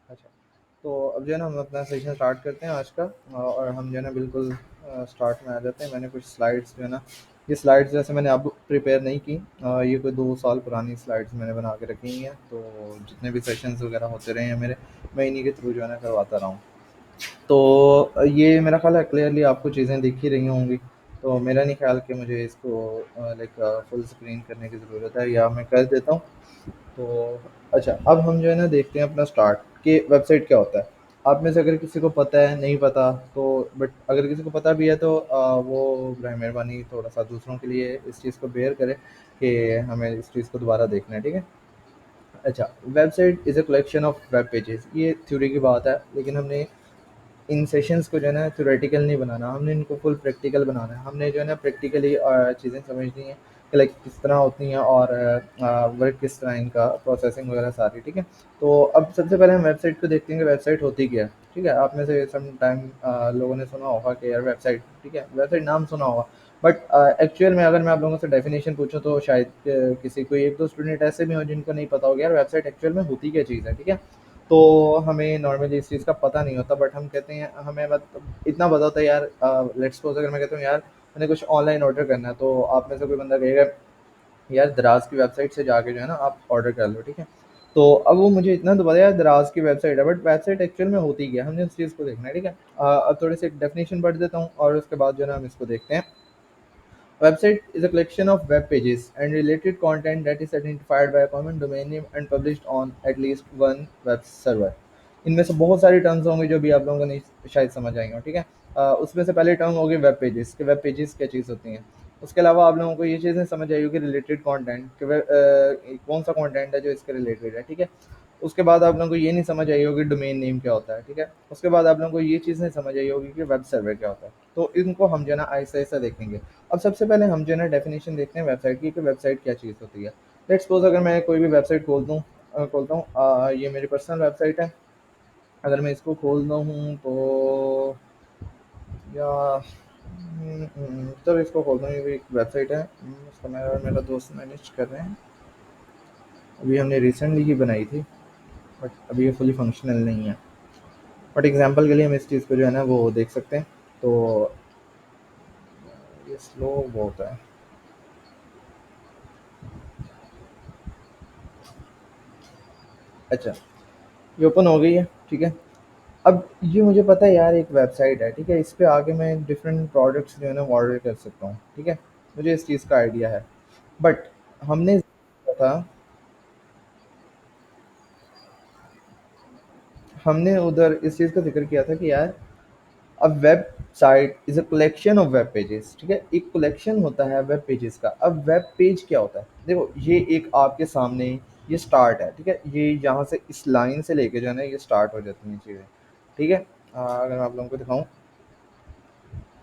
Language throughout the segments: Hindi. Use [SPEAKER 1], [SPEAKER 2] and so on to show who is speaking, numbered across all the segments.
[SPEAKER 1] अच्छा, तो अब जो है ना हम अपना सेशन स्टार्ट करते हैं आज का। और हम जो है ना बिल्कुल स्टार्ट में आ जाते हैं। मैंने कुछ स्लाइड्स जो है ना, ये स्लाइड्स जैसे मैंने अब प्रिपेयर नहीं की, ये कोई 2 साल पुरानी स्लाइड्स मैंने बना के रखी हुई हैं। तो जितने भी सेशंस वगैरह होते रहे हैं मेरे, मैं इन्हीं के थ्रू जो है ना करवाता रहा हूँ। तो ये मेरा ख़्याल है क्लियरली आपको चीज़ें दिख ही रही होंगी। तो मेरा नहीं ख़्याल कि मुझे इसको लाइक फुल स्क्रीन करने की ज़रूरत है, या मैं कर देता हूँ। तो अच्छा, अब हम जो है ना देखते हैं अपना स्टार्ट कि वेबसाइट क्या होता है। आप में से अगर किसी को पता है, नहीं पता तो, बट अगर किसी को पता भी है तो वो बराए मेहरबानी थोड़ा-सा दूसरों के लिए इस चीज़ को बेयर करे कि हमें इस चीज़ को दोबारा देखना है, ठीक है? अच्छा, website is a collection of web pages, ये थ्योरी की बात है, लेकिन हमने इन सेशंस को जो है ना थ्योरेटिकल नहीं बनाना, हमने इनको फुल प्रैक्टिकल बनाना है। हमने जो है ना प्रैक्टिकली चीज़ें समझनी है कि लाइक किस तरह होती हैं और वर्क किस तरह इनका प्रोसेसिंग वगैरह सारी, ठीक है? तो अब सबसे पहले हम वेबसाइट को देखते हैं कि वेबसाइट होती क्या है, ठीक है? आप में से सम टाइम लोगों ने सुना होगा कि यार वेबसाइट, ठीक है? वेबसाइट नाम सुना होगा, बट एक्चुअल में अगर मैं आप लोगों से डेफिनेशन पूछूँ तो शायद किसी कोई 1-2 स्टूडेंट ऐसे भी हों जिनको नहीं पता होगा यार वेबसाइट एक्चुअल में होती क्या चीज़ है, ठीक है? तो हमें नॉर्मली इस चीज़ का पता नहीं होता, बट हम कहते हैं हमें मतलब इतना पता होता है यार। लेट्स सपोज़ अगर मैं कहता हूँ यार मैंने कुछ ऑनलाइन ऑर्डर करना है, तो आप में से कोई बंदा कहेगा यार दराज़ की वेबसाइट से जाके जो है ना आप ऑर्डर कर लो, ठीक है? तो अब वो मुझे इतना तो पता है यार दराज़ की वेबसाइट है, बट वेबसाइट एक्चुअल में होती क्या है? हमने उस चीज़ को देखना है, ठीक है? अब थोड़ी-सी एक डेफिनेशन पढ़ देता हूँ और उसके बाद जो है ना हम इसको देखते हैं। Website is a collection of web pages and related content that is identified by a common domain name and published on at least one web server. इनमें से बहुत सारी टर्म्स होंगे जो भी आप लोगों को नहीं शायद समझ आएंगे, ठीक है? उसमें से पहले टर्म होगी वेब पेजेस, कि वेब पेजेस क्या चीज़ होती हैं। उसके अलावा आप लोगों को ये चीज़ें समझ आई होगी रिलेटेड कंटेंट, कि कौन सा कंटेंट है जो इसके रिलेटेड है, ठीक है? उसके बाद आप लोगों को ये नहीं समझ आई होगी डोमेन नेम क्या होता है, ठीक है? उसके बाद आप लोगों को ये चीज़ नहीं समझ आई होगी कि वेब सर्वर क्या होता है। तो इनको हम जो है ना आहिस्ता-आहिस्ता देखेंगे। अब सबसे पहले हम जो है ना डेफिनेशन देखते हैं वेबसाइट की, कि वेबसाइट क्या चीज़ होती है। लेट्स सपोज़ अगर मैं कोई भी वेबसाइट खोलता हूँ, ये मेरी पर्सनल वेबसाइट है। अगर मैं इसको खोलता हूँ तो या तब इसको खोलता हूँ, ये भी एक वेबसाइट है। उसको मैं और मेरा दोस्त मैनेज कर रहे हैं। अभी हमने रिसेंटली ही बनाई थी, बट अभी ये फुली फंक्शनल नहीं है। बट एग्जांपल के लिए हम इस चीज़ को जो है ना वो देख सकते हैं। तो ये स्लो बहुत है। अच्छा, ये ओपन हो गई है, ठीक है? अब ये मुझे पता है यार एक वेबसाइट है, ठीक है? इस पे आके मैं डिफरेंट प्रोडक्ट्स जो है ना वो ऑर्डर कर सकता हूँ, ठीक है? मुझे इस चीज़ का आइडिया है। बट हमने था हमने उधर इस चीज़ का ज़िक्र किया था कि यार अब website is a collection of web pages, ठीक है? एक कलेक्शन होता है वेब पेजेस का। अब वेब पेज क्या होता है? देखो, ये एक आपके सामने ये स्टार्ट है, ठीक है? ये यहाँ से इस लाइन से लेके जो है ना ये स्टार्ट हो जाती हैं चीज़ें, ठीक है? अगर मैं आप लोगों को दिखाऊँ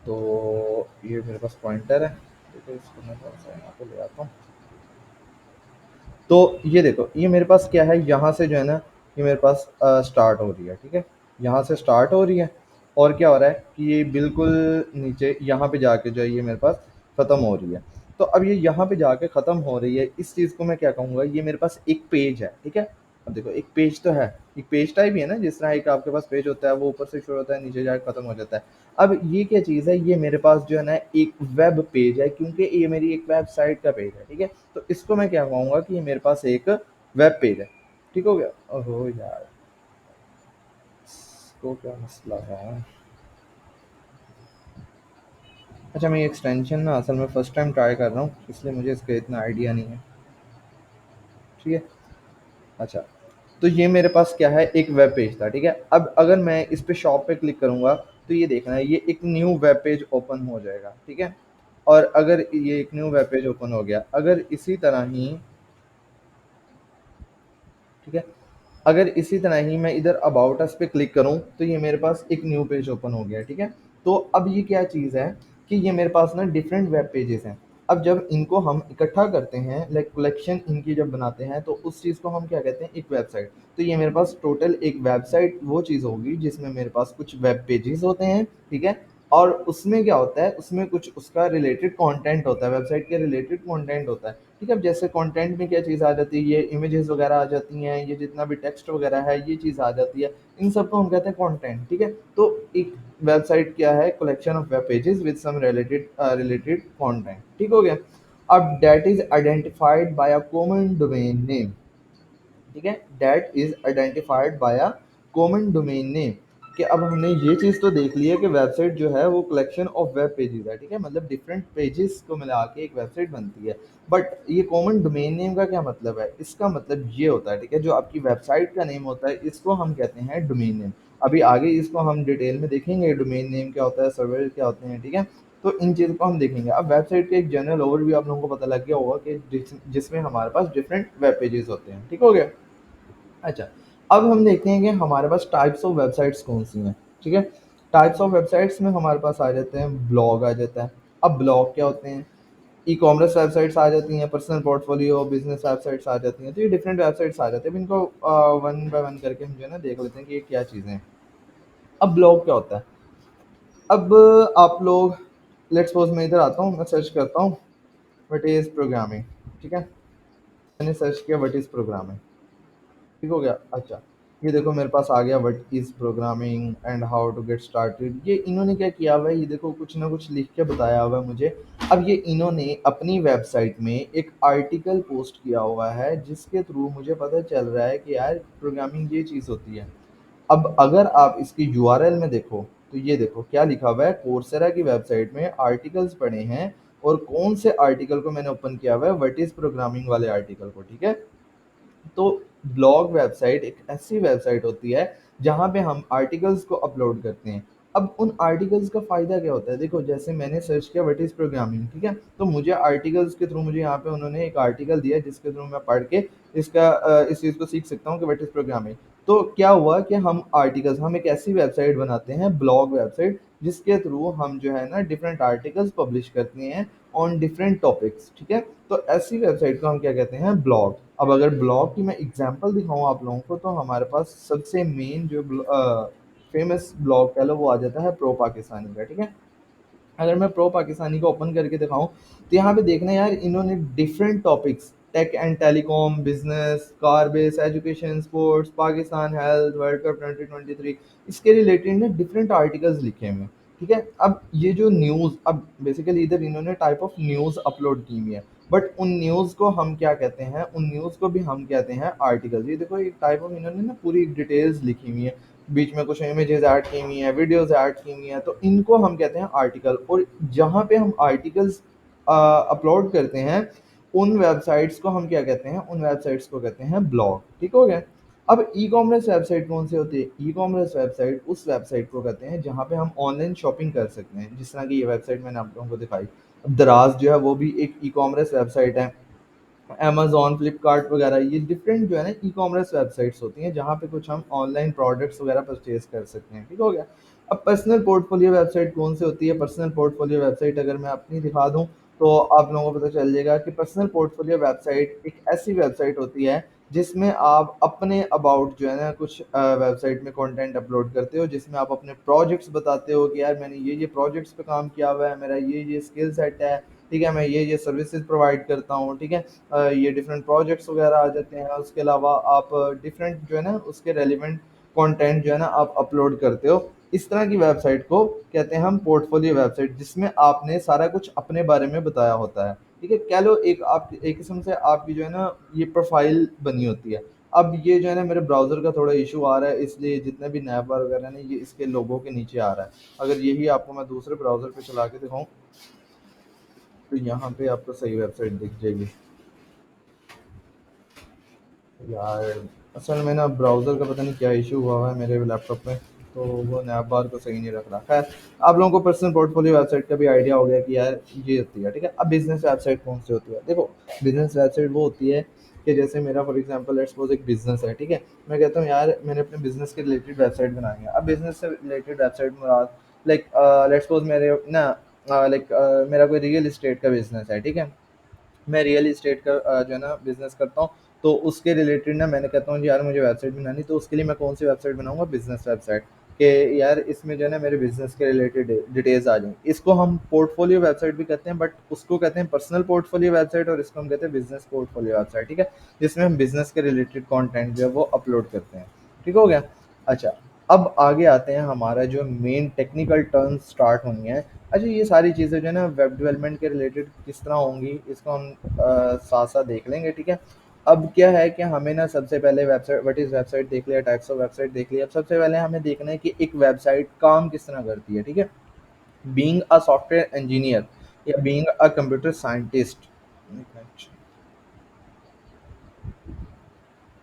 [SPEAKER 1] तो ये मेरे पास पॉइंटर है, ठीक है? इसको मैं थोड़ा-सा यहाँ पे ले आता हूँ। तो ये देखो, ये मेरे पास क्या है, यहाँ से जो है ना ये मेरे पास स्टार्ट हो रही है, ठीक है? यहाँ से स्टार्ट हो रही है और क्या हो रहा है कि ये बिल्कुल नीचे यहाँ पे जाके जो है ये मेरे पास ख़त्म हो रही है। तो अब ये यहाँ पे जाके ख़त्म हो रही है, इस चीज़ को मैं क्या कहूँगा, ये मेरे पास एक पेज है, ठीक है? अब देखो एक पेज तो है, एक पेज टाइप ही है ना, जिस तरह एक आपके पास पेज होता है वो ऊपर से शुरू होता है नीचे जाके ख़त्म हो जाता है। अब ये क्या चीज़ है, ये मेरे पास जो है ना एक वेब पेज है, क्योंकि ये मेरी एक वेबसाइट का पेज है, ठीक है? तो इसको मैं क्या कहूँगा कि ये मेरे पास एक वेब पेज है। ठीक हो गया? ओहो यार! इसको क्या मसला है? अच्छा, मैं ये एक्सटेंशन ना असल में फर्स्ट टाइम ट्राई कर रहा हूँ, इसलिए मुझे इसका इतना आइडिया नहीं है। ठीक है? अच्छा, तो ये मेरे पास क्या है, एक वेब पेज था, ठीक है? अब अगर मैं इस पे शॉप पे क्लिक करूँगा, तो ये देखना है ये एक न्यू वेब पेज ओपन हो जाएगा, ठीक है? और अगर ये एक न्यू वेब पेज ओपन हो गया, अगर इसी तरह ही, ठीक है? अगर इसी तरह ही मैं इधर अबाउट अस पे क्लिक करूँ, तो ये मेरे पास एक न्यू पेज ओपन हो गया, ठीक है? तो अब ये क्या चीज़ है कि ये मेरे पास ना डिफरेंट वेब पेजेस हैं। अब जब इनको हम इकट्ठा करते हैं, लाइक कलेक्शन इनकी जब बनाते हैं, तो उस चीज़ को हम क्या कहते हैं, एक वेबसाइट। तो ये मेरे पास टोटल एक वेबसाइट वो चीज़ होगी जिसमें मेरे पास कुछ वेब पेजेस होते हैं, ठीक है? और उसमें क्या होता है, उसमें कुछ उसका रिलेटेड कंटेंट होता है, वेबसाइट के रिलेटेड कंटेंट होता है। ठीक है? अब जैसे कंटेंट में क्या चीज़ आ जाती है, ये इमेजेस वगैरह आ जाती हैं, ये जितना भी टेक्स्ट वगैरह है, ये चीज़ आ जाती है। इन सबको हम कहते हैं कंटेंट, ठीक है? तो एक वेबसाइट क्या है? Collection of web pages with some related content, ठीक हो गया? अब that is identified by a common domain name, ठीक है? That is identified by a common domain name, कि अब हमने ये चीज़ तो देख ली है कि वेबसाइट जो है वो कलेक्शन ऑफ वेब पेजेस है, ठीक है? मतलब डिफरेंट पेजेस को मिला के एक वेबसाइट बनती है। बट ये कॉमन डोमेन नेम का क्या मतलब है? इसका मतलब ये होता है, ठीक है, जो आपकी वेबसाइट का नेम होता है इसको हम कहते हैं डोमेन नेम। अभी आगे इसको हम डिटेल में देखेंगे, डोमेन नेम क्या होता है, सर्वर क्या होते हैं, ठीक है? तो इन चीज़ों को हम देखेंगे। अब वेबसाइट का एक जनरल ओवरव्यू आप लोगों को पता लग गया होगा कि जिसमें हमारे पास डिफरेंट वेब पेजेस होते हैं, ठीक हो गया? अच्छा, अब हम देखते हैं कि हमारे पास टाइप्स ऑफ वेबसाइट्स कौन-सी हैं, ठीक है? टाइप्स ऑफ वेबसाइट्स में हमारे पास आ जाते हैं, ब्लॉग आ जाता है। अब ब्लॉग क्या होते हैं? ई-कॉमर्स वेबसाइट्स आ जाती हैं, पर्सनल पोर्टफोलियो, बिज़नेस वेबसाइट्स आ जाती हैं, तो ये डिफरेंट वेबसाइट्स आ जाते हैं। अब इनको वन बाय वन करके हम जो है ना देख लेते हैं कि ये क्या चीज़ें हैं। अब ब्लॉग क्या होता है? अब आप लोग, लेट्स सपोज़ मैं इधर आता हूँ, मैं सर्च करता हूँ व्हाट इज़ प्रोग्रामिंग, ठीक है? मैंने सर्च किया व्हाट इज़ प्रोग्रामिंग। ठीक हो गया? अच्छा, ये देखो मेरे पास आ गया what is programming and how to get started. ये इन्होंने क्या किया हुआ है, ये देखो कुछ ना कुछ लिख के बताया हुआ है मुझे। अब ये इन्होंने अपनी वेबसाइट में एक आर्टिकल पोस्ट किया हुआ है जिसके थ्रू मुझे पता चल रहा है कि यार प्रोग्रामिंग ये चीज़ होती है। अब अगर आप इसकी यूआरएल में देखो, तो ये देखो क्या लिखा हुआ है, कोर्सेरा की वेबसाइट में आर्टिकल्स पड़े हैं, और कौन से आर्टिकल को मैंने ओपन किया हुआ है, व्हाट इज़ प्रोग्रामिंग वाले आर्टिकल को, ठीक है? तो ब्लॉग वेबसाइट एक ऐसी वेबसाइट होती है जहाँ पे हम आर्टिकल्स को अपलोड करते हैं। अब उन आर्टिकल्स का फ़ायदा क्या होता है? देखो जैसे मैंने सर्च किया व्हाट इज़ प्रोग्रामिंग, ठीक है? तो मुझे आर्टिकल्स के थ्रू मुझे यहाँ पे उन्होंने एक आर्टिकल दिया जिसके थ्रू मैं पढ़ के इस चीज़ को सीख सकता हूँ कि व्हाट इज़ प्रोग्रामिंग। तो क्या हुआ कि हम एक ऐसी वेबसाइट बनाते हैं, ब्लॉग वेबसाइट, जिसके थ्रू हम जो है ना डिफरेंट आर्टिकल्स पब्लिश करते हैं ऑन डिफरेंट टॉपिक्स, ठीक है? तो ऐसी वेबसाइट को हम क्या कहते हैं? ब्लॉग। अब अगर ब्लॉग की मैं एग्जांपल दिखाऊँ आप लोगों को, तो हमारे पास सबसे मेन जो फेमस ब्लॉग कह लो वो आ जाता है प्रो पाकिस्तानी का, ठीक है? अगर मैं प्रो पाकिस्तानी को ओपन करके दिखाऊँ, तो यहाँ पे देखना यार इन्होंने different topics, tech and telecom, business, car base, education, sports, Pakistan health, world cup 2023, इसके रिलेटेड ना डिफरेंट आर्टिकल्स लिखे हुए हैं, ठीक है? अब ये जो न्यूज़, अब बेसिकली इधर इन्होंने टाइप ऑफ न्यूज़ अपलोड की हुई है, बट उन न्यूज़ को हम क्या कहते हैं? उन न्यूज़ को भी हम कहते हैं आर्टिकल्स। ये देखो एक टाइप ऑफ इन्होंने ना पूरी डिटेल्स लिखी हुई है, बीच में कुछ इमेजेस ऐड की हुई हैं, वीडियोस ऐड की हुई हैं, तो इनको हम कहते हैं आर्टिकल। और जहाँ पे हम आर्टिकल्स अपलोड करते हैं, उन वेबसाइट्स को हम क्या कहते हैं? उन वेबसाइट्स को कहते हैं ब्लॉग, ठीक हो गया? अब ई कॉमर्स वेबसाइट कौन सी होती है? ई कॉमर्स वेबसाइट उस वेबसाइट को कहते हैं जहाँ पे हम ऑनलाइन शॉपिंग कर सकते हैं, जिस तरह की ये वेबसाइट मैंने आप लोगों को दिखाई। अब दराज जो है वो भी एक ई कॉमर्स वेबसाइट है। अमेज़न, फ्लिपकार्ट वगैरह ये डिफरेंट जो है ना ई-कॉमर्स वेबसाइट्स होती हैं जहाँ पे कुछ हम ऑनलाइन प्रोडक्ट्स वगैरह परचेज़ कर सकते हैं, ठीक हो गया? अब पर्सनल पोर्टफोलियो वेबसाइट कौन सी होती है? पर्सनल पोर्टफोलियो वेबसाइट अगर मैं अपनी दिखा दूँ, तो आप लोगों को पता चल जाएगा कि पर्सनल पोर्टफोलियो वेबसाइट एक ऐसी वेबसाइट होती है जिसमें आप अपने अबाउट जो है ना कुछ वेबसाइट में कंटेंट अपलोड करते हो, जिसमें आप अपने प्रोजेक्ट्स बताते हो कि यार मैंने ये प्रोजेक्ट्स पे काम किया हुआ है, मेरा ये स्किल सेट है, ठीक है? मैं ये सर्विसेज़ प्रोवाइड करता हूँ, ठीक है? ये डिफरेंट प्रोजेक्ट्स वगैरह आ जाते हैं। उसके अलावा आप डिफरेंट जो है ना उसके रेलिवेंट कंटेंट जो है ना आप अपलोड करते हो। इस तरह की वेबसाइट को कहते हैं हम पोर्टफोलियो वेबसाइट, जिसमें आपने सारा कुछ अपने बारे में बताया होता है, ठीक है? कह लो एक आप एक किस्म से आपकी जो है ना ये प्रोफाइल बनी होती है। अब ये जो है ना मेरे ब्राउज़र का थोड़ा इशू आ रहा है, इसलिए जितने भी नैप बार वगैरह है ना ये इसके लोगों के नीचे आ रहा है। अगर यही आपको मैं दूसरे ब्राउज़र पे चला के दिखाऊँ, तो यहाँ पे आपको सही वेबसाइट दिख जाएगी। यार असल में ना ब्राउज़र का पता नहीं क्या इशू हुआ हुआ है मेरे लैपटॉप में, तो वो नैप बार को सही नहीं रख रहा। खैर, आप लोगों को पर्सनल पोर्टफोलियो वेबसाइट का भी आइडिया हो गया कि यार ये होती है, ठीक है? अब बिज़नेस वेबसाइट कौन सी होती है? देखो, बिज़नेस वेबसाइट वो होती है कि जैसे मेरा फॉर एग्जांपल लेट्स सपोज़ एक बिज़नेस है, ठीक है? मैं कहता हूँ यार मैंने अपने बिज़नेस के रिलेटेड वेबसाइट बनानी है। अब बिज़नेस से related website Murad like let's suppose मेरे ना मेरा कोई रियल एस्टेट का बिज़नेस है, ठीक है? मैं रियल एस्टेट का जो है ना बिज़नेस करता हूँ, तो उसके रिलेटेड ना मैंने कहता हूँ कि यार मुझे वेबसाइट बनानी, तो उसके लिए मैं कौन सी वेबसाइट बनाऊँगा? Business website. कि यार इसमें जो है ना मेरे बिज़नेस के रिलेटेड डिटेल्स आ जाएँ। इसको हम पोर्टफ़ोलियो वेबसाइट भी कहते हैं, बट उसको कहते हैं पर्सनल पोर्टफ़ोलियो वेबसाइट और इसको हम कहते हैं बिज़नेस पोर्टफ़ोलियो वेबसाइट, ठीक है? जिसमें हम बिज़नेस के रिलेटेड कंटेंट जो है वो अपलोड करते हैं। ठीक हो गया? अच्छा, अब आगे आते हैं हमारा जो मेन टेक्निकल टर्म्स स्टार्ट होनी है। अच्छा, ये सारी चीज़ें जो है ना वेब डेवलपमेंट के रिलेटेड किस तरह होंगी, इसको हम साथ-साथ देख लेंगे, ठीक है? अब क्या है कि हमें ना सबसे पहले वेबसाइट व्हाट इज़ वेबसाइट देख लिया, टाइप्स ऑफ वेबसाइट देख लिया। अब सबसे पहले हमें देखना है कि एक वेबसाइट काम किस तरह करती है, ठीक है? बीइंग अ सॉफ्टवेयर इंजीनियर या बीइंग अ कंप्यूटर साइंटिस्ट।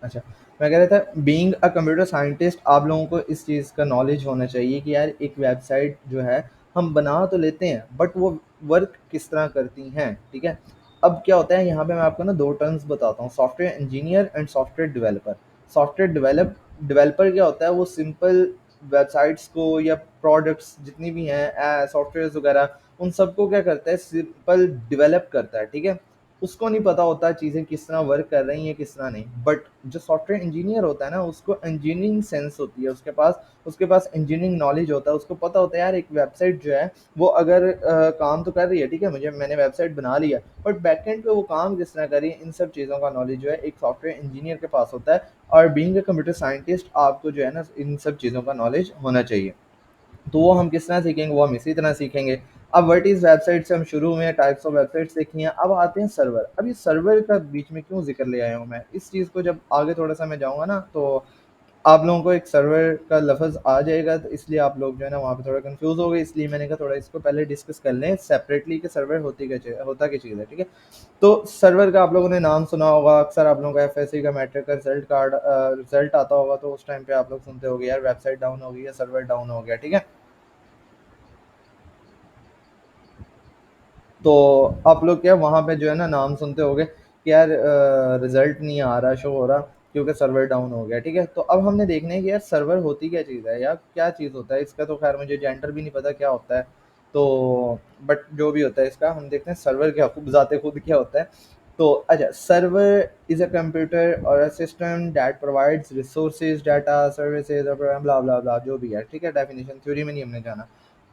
[SPEAKER 1] अच्छा, मैं कह रहा था बीइंग अ कंप्यूटर साइंटिस्ट आप लोगों को इस चीज़ का नॉलेज होना चाहिए कि यार एक वेबसाइट जो है हम बना तो लेते हैं बट वो वर्क किस तरह करती हैं, ठीक है? अब क्या होता है यहाँ पे मैं आपको ना 2 टर्म्स बताता हूँ, software engineer and software developer. Software developer क्या होता है, वो सिंपल वेबसाइट्स को या प्रोडक्ट्स जितनी भी हैं सॉफ्टवेयर्स वगैरह उन सबको क्या करता है, सिंपल डेवलप करता है, ठीक है? उसको नहीं पता होता चीज़ें किस तरह वर्क कर रही हैं, किस तरह नहीं। बट जो सॉफ्टवेयर इंजीनियर होता है ना, उसको इंजीनियरिंग सेंस होती है, उसके पास इंजीनियरिंग नॉलेज होता है, उसको पता होता है यार एक वेबसाइट जो है वो अगर काम तो कर रही है, ठीक है, मैंने वेबसाइट बना लिया, बट बैकएंड पे वो काम किस तरह कर रही है, इन सब चीज़ों का नॉलेज जो है एक सॉफ्टवेयर इंजीनियर के पास होता है। और बीइंग अ कंप्यूटर साइंटिस्ट आपको जो है ना इन सब चीज़ों का नॉलेज होना चाहिए। तो वो हम किस तरह सीखेंगे, वो हम इसी तरह सीखेंगे। अब व्हाट इज़ वेबसाइट से हम शुरू में टाइप्स ऑफ वेबसाइट्स देखी हैं, अब आते हैं सर्वर। अब ये सर्वर का बीच में क्यों ज़िक्र ले आया हूँ मैं, इस चीज़ को जब आगे थोड़ा-सा मैं जाऊँगा ना, तो आप लोगों को एक सर्वर का लफ़्ज़ आ जाएगा, तो इसलिए आप लोग जो है ना वहाँ पे थोड़ा कन्फ्यूज़ हो गए, इसलिए मैंने कहा थोड़ा इसको पहले डिस्कस कर लें सेपरेटली कि सर्वर होता क्या चीज़ है, ठीक है? तो सर्वर का आप लोगों ने नाम सुना होगा, अक्सर आप लोगों का एफएससी का मैट्रिक का रिज़ल्ट आता होगा, तो उस टाइम पे आप लोग सुनते होंगे यार वेबसाइट डाउन हो गई या सर्वर डाउन हो गया, ठीक है? तो आप लोग क्या वहाँ पे जो है ना नाम सुनते होंगे कि यार रिजल्ट नहीं आ रहा, शो हो रहा, क्योंकि सर्वर डाउन हो गया, ठीक है? तो अब हमने देखना है कि यार सर्वर होती क्या चीज़ है या क्या चीज़ होता है इसका, तो खैर मुझे जेंडर भी नहीं पता क्या होता है। तो बट जो भी होता है इसका हम देखते हैं सर्वर क्या खुद ज़ाते खुद क्या होता है। तो अच्छा, सर्वर इज़ अ कंप्यूटर और a system that provides resources data services और ब्ला ब्ला ब्ला जो भी है, ठीक है? डेफिनेशन थ्योरी में नहीं हमने जाना।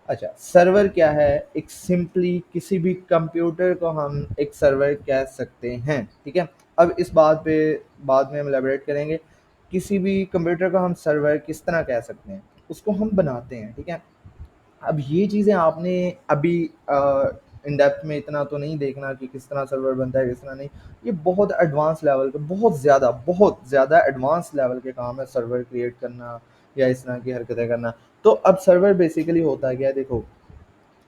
[SPEAKER 1] अच्छा, सर्वर क्या है? एक सिंपली किसी भी कंप्यूटर को हम एक सर्वर कह सकते हैं, ठीक है? अब इस बात पे बाद में हम एलैबोरेट करेंगे। किसी भी कंप्यूटर को हम सर्वर किस तरह कह सकते हैं? उसको हम बनाते हैं, ठीक है? अब ये चीज़ें आपने अभी इन डेप्थ में इतना तो नहीं देखना कि किस तरह सर्वर बनता है, किस तरह नहीं। ये बहुत एडवांस लेवल का, बहुत ज़्यादा एडवांस लेवल के काम है सर्वर क्रिएट करना या इस तरह की हरकतें करना। तो अब सर्वर बेसिकली होता क्या है, देखो,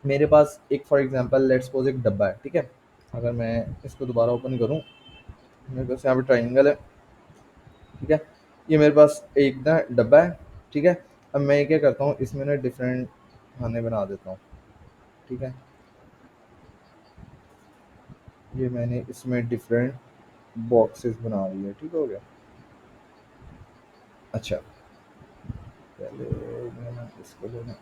[SPEAKER 1] मेरे पास एक फॉर एग्जांपल लेट्स सपोज एक डब्बा है, ठीक है? अगर मैं इसको दोबारा ओपन करूँ, मेरे पास यहाँ पे ट्रायंगल है, ठीक है? ये मेरे पास एक ना डब्बा है, ठीक है? अब मैं क्या करता हूँ, इसमें ना डिफरेंट खाने बना देता हूँ, ठीक है? ये मैंने इसमें डिफरेंट बॉक्सेस बना लिए, ठीक हो गया? अच्छा, पहले मैंने इसको लेना।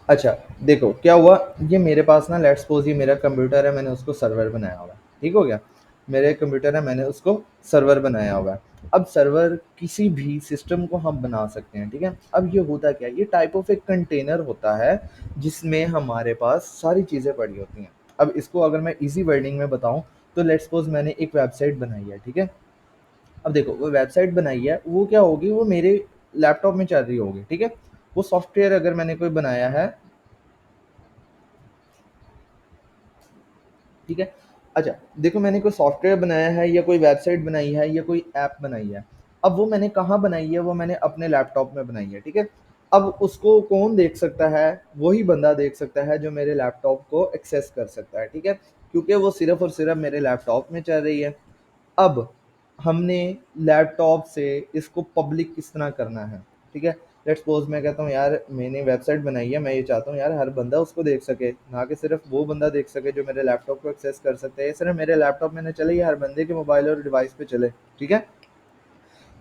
[SPEAKER 1] अच्छा, देखो क्या हुआ, ये मेरे पास ना लेट्स सपोज ये मेरा कंप्यूटर है, मैंने उसको सर्वर बनाया हुआ है, ठीक हो गया? मेरे कंप्यूटर है, मैंने उसको सर्वर बनाया हुआ है। अब सर्वर किसी भी सिस्टम को हम बना सकते हैं, ठीक है? अब ये होता क्या है, ये टाइप ऑफ एक कंटेनर होता है जिसमें हमारे पास सारी चीज़ें पड़ी होती हैं। अब इसको अगर मैं ईज़ी वर्डिंग में बताऊँ, तो लेट्स सपोज मैंने एक वेबसाइट बनाई है, ठीक है? अब देखो वो वेबसाइट बनाई है, वो क्या होगी, वो मेरे लैपटॉप में चल रही होगी, ठीक है? वो सॉफ्टवेयर अगर मैंने कोई बनाया है, ठीक है? अच्छा, देखो मैंने कोई सॉफ्टवेयर बनाया है या कोई वेबसाइट बनाई है या कोई ऐप बनाई है। अब वो मैंने कहाँ बनाई है? वो मैंने अपने लैपटॉप में बनाई है, ठीक है? अब उसको कौन देख सकता है? वही बंदा देख सकता है जो मेरे लैपटॉप को एक्सेस कर सकता है, ठीक है? क्योंकि वो सिर्फ़ और सिर्फ़ मेरे लैपटॉप में चल रही है। अब हमने लैपटॉप से इसको पब्लिक किस तरह करना है, ठीक है? लेट्स सपोज़ मैं कहता हूँ यार मैंने वेबसाइट बनाई है, मैं ये चाहता हूँ यार हर बंदा उसको देख सके, ना कि सिर्फ़ वो बंदा देख सके जो मेरे लैपटॉप को एक्सेस कर सकता है। ये सिर्फ़ मेरे लैपटॉप में ना चले, ये हर बंदे के मोबाइल और डिवाइस पे चले, ठीक है?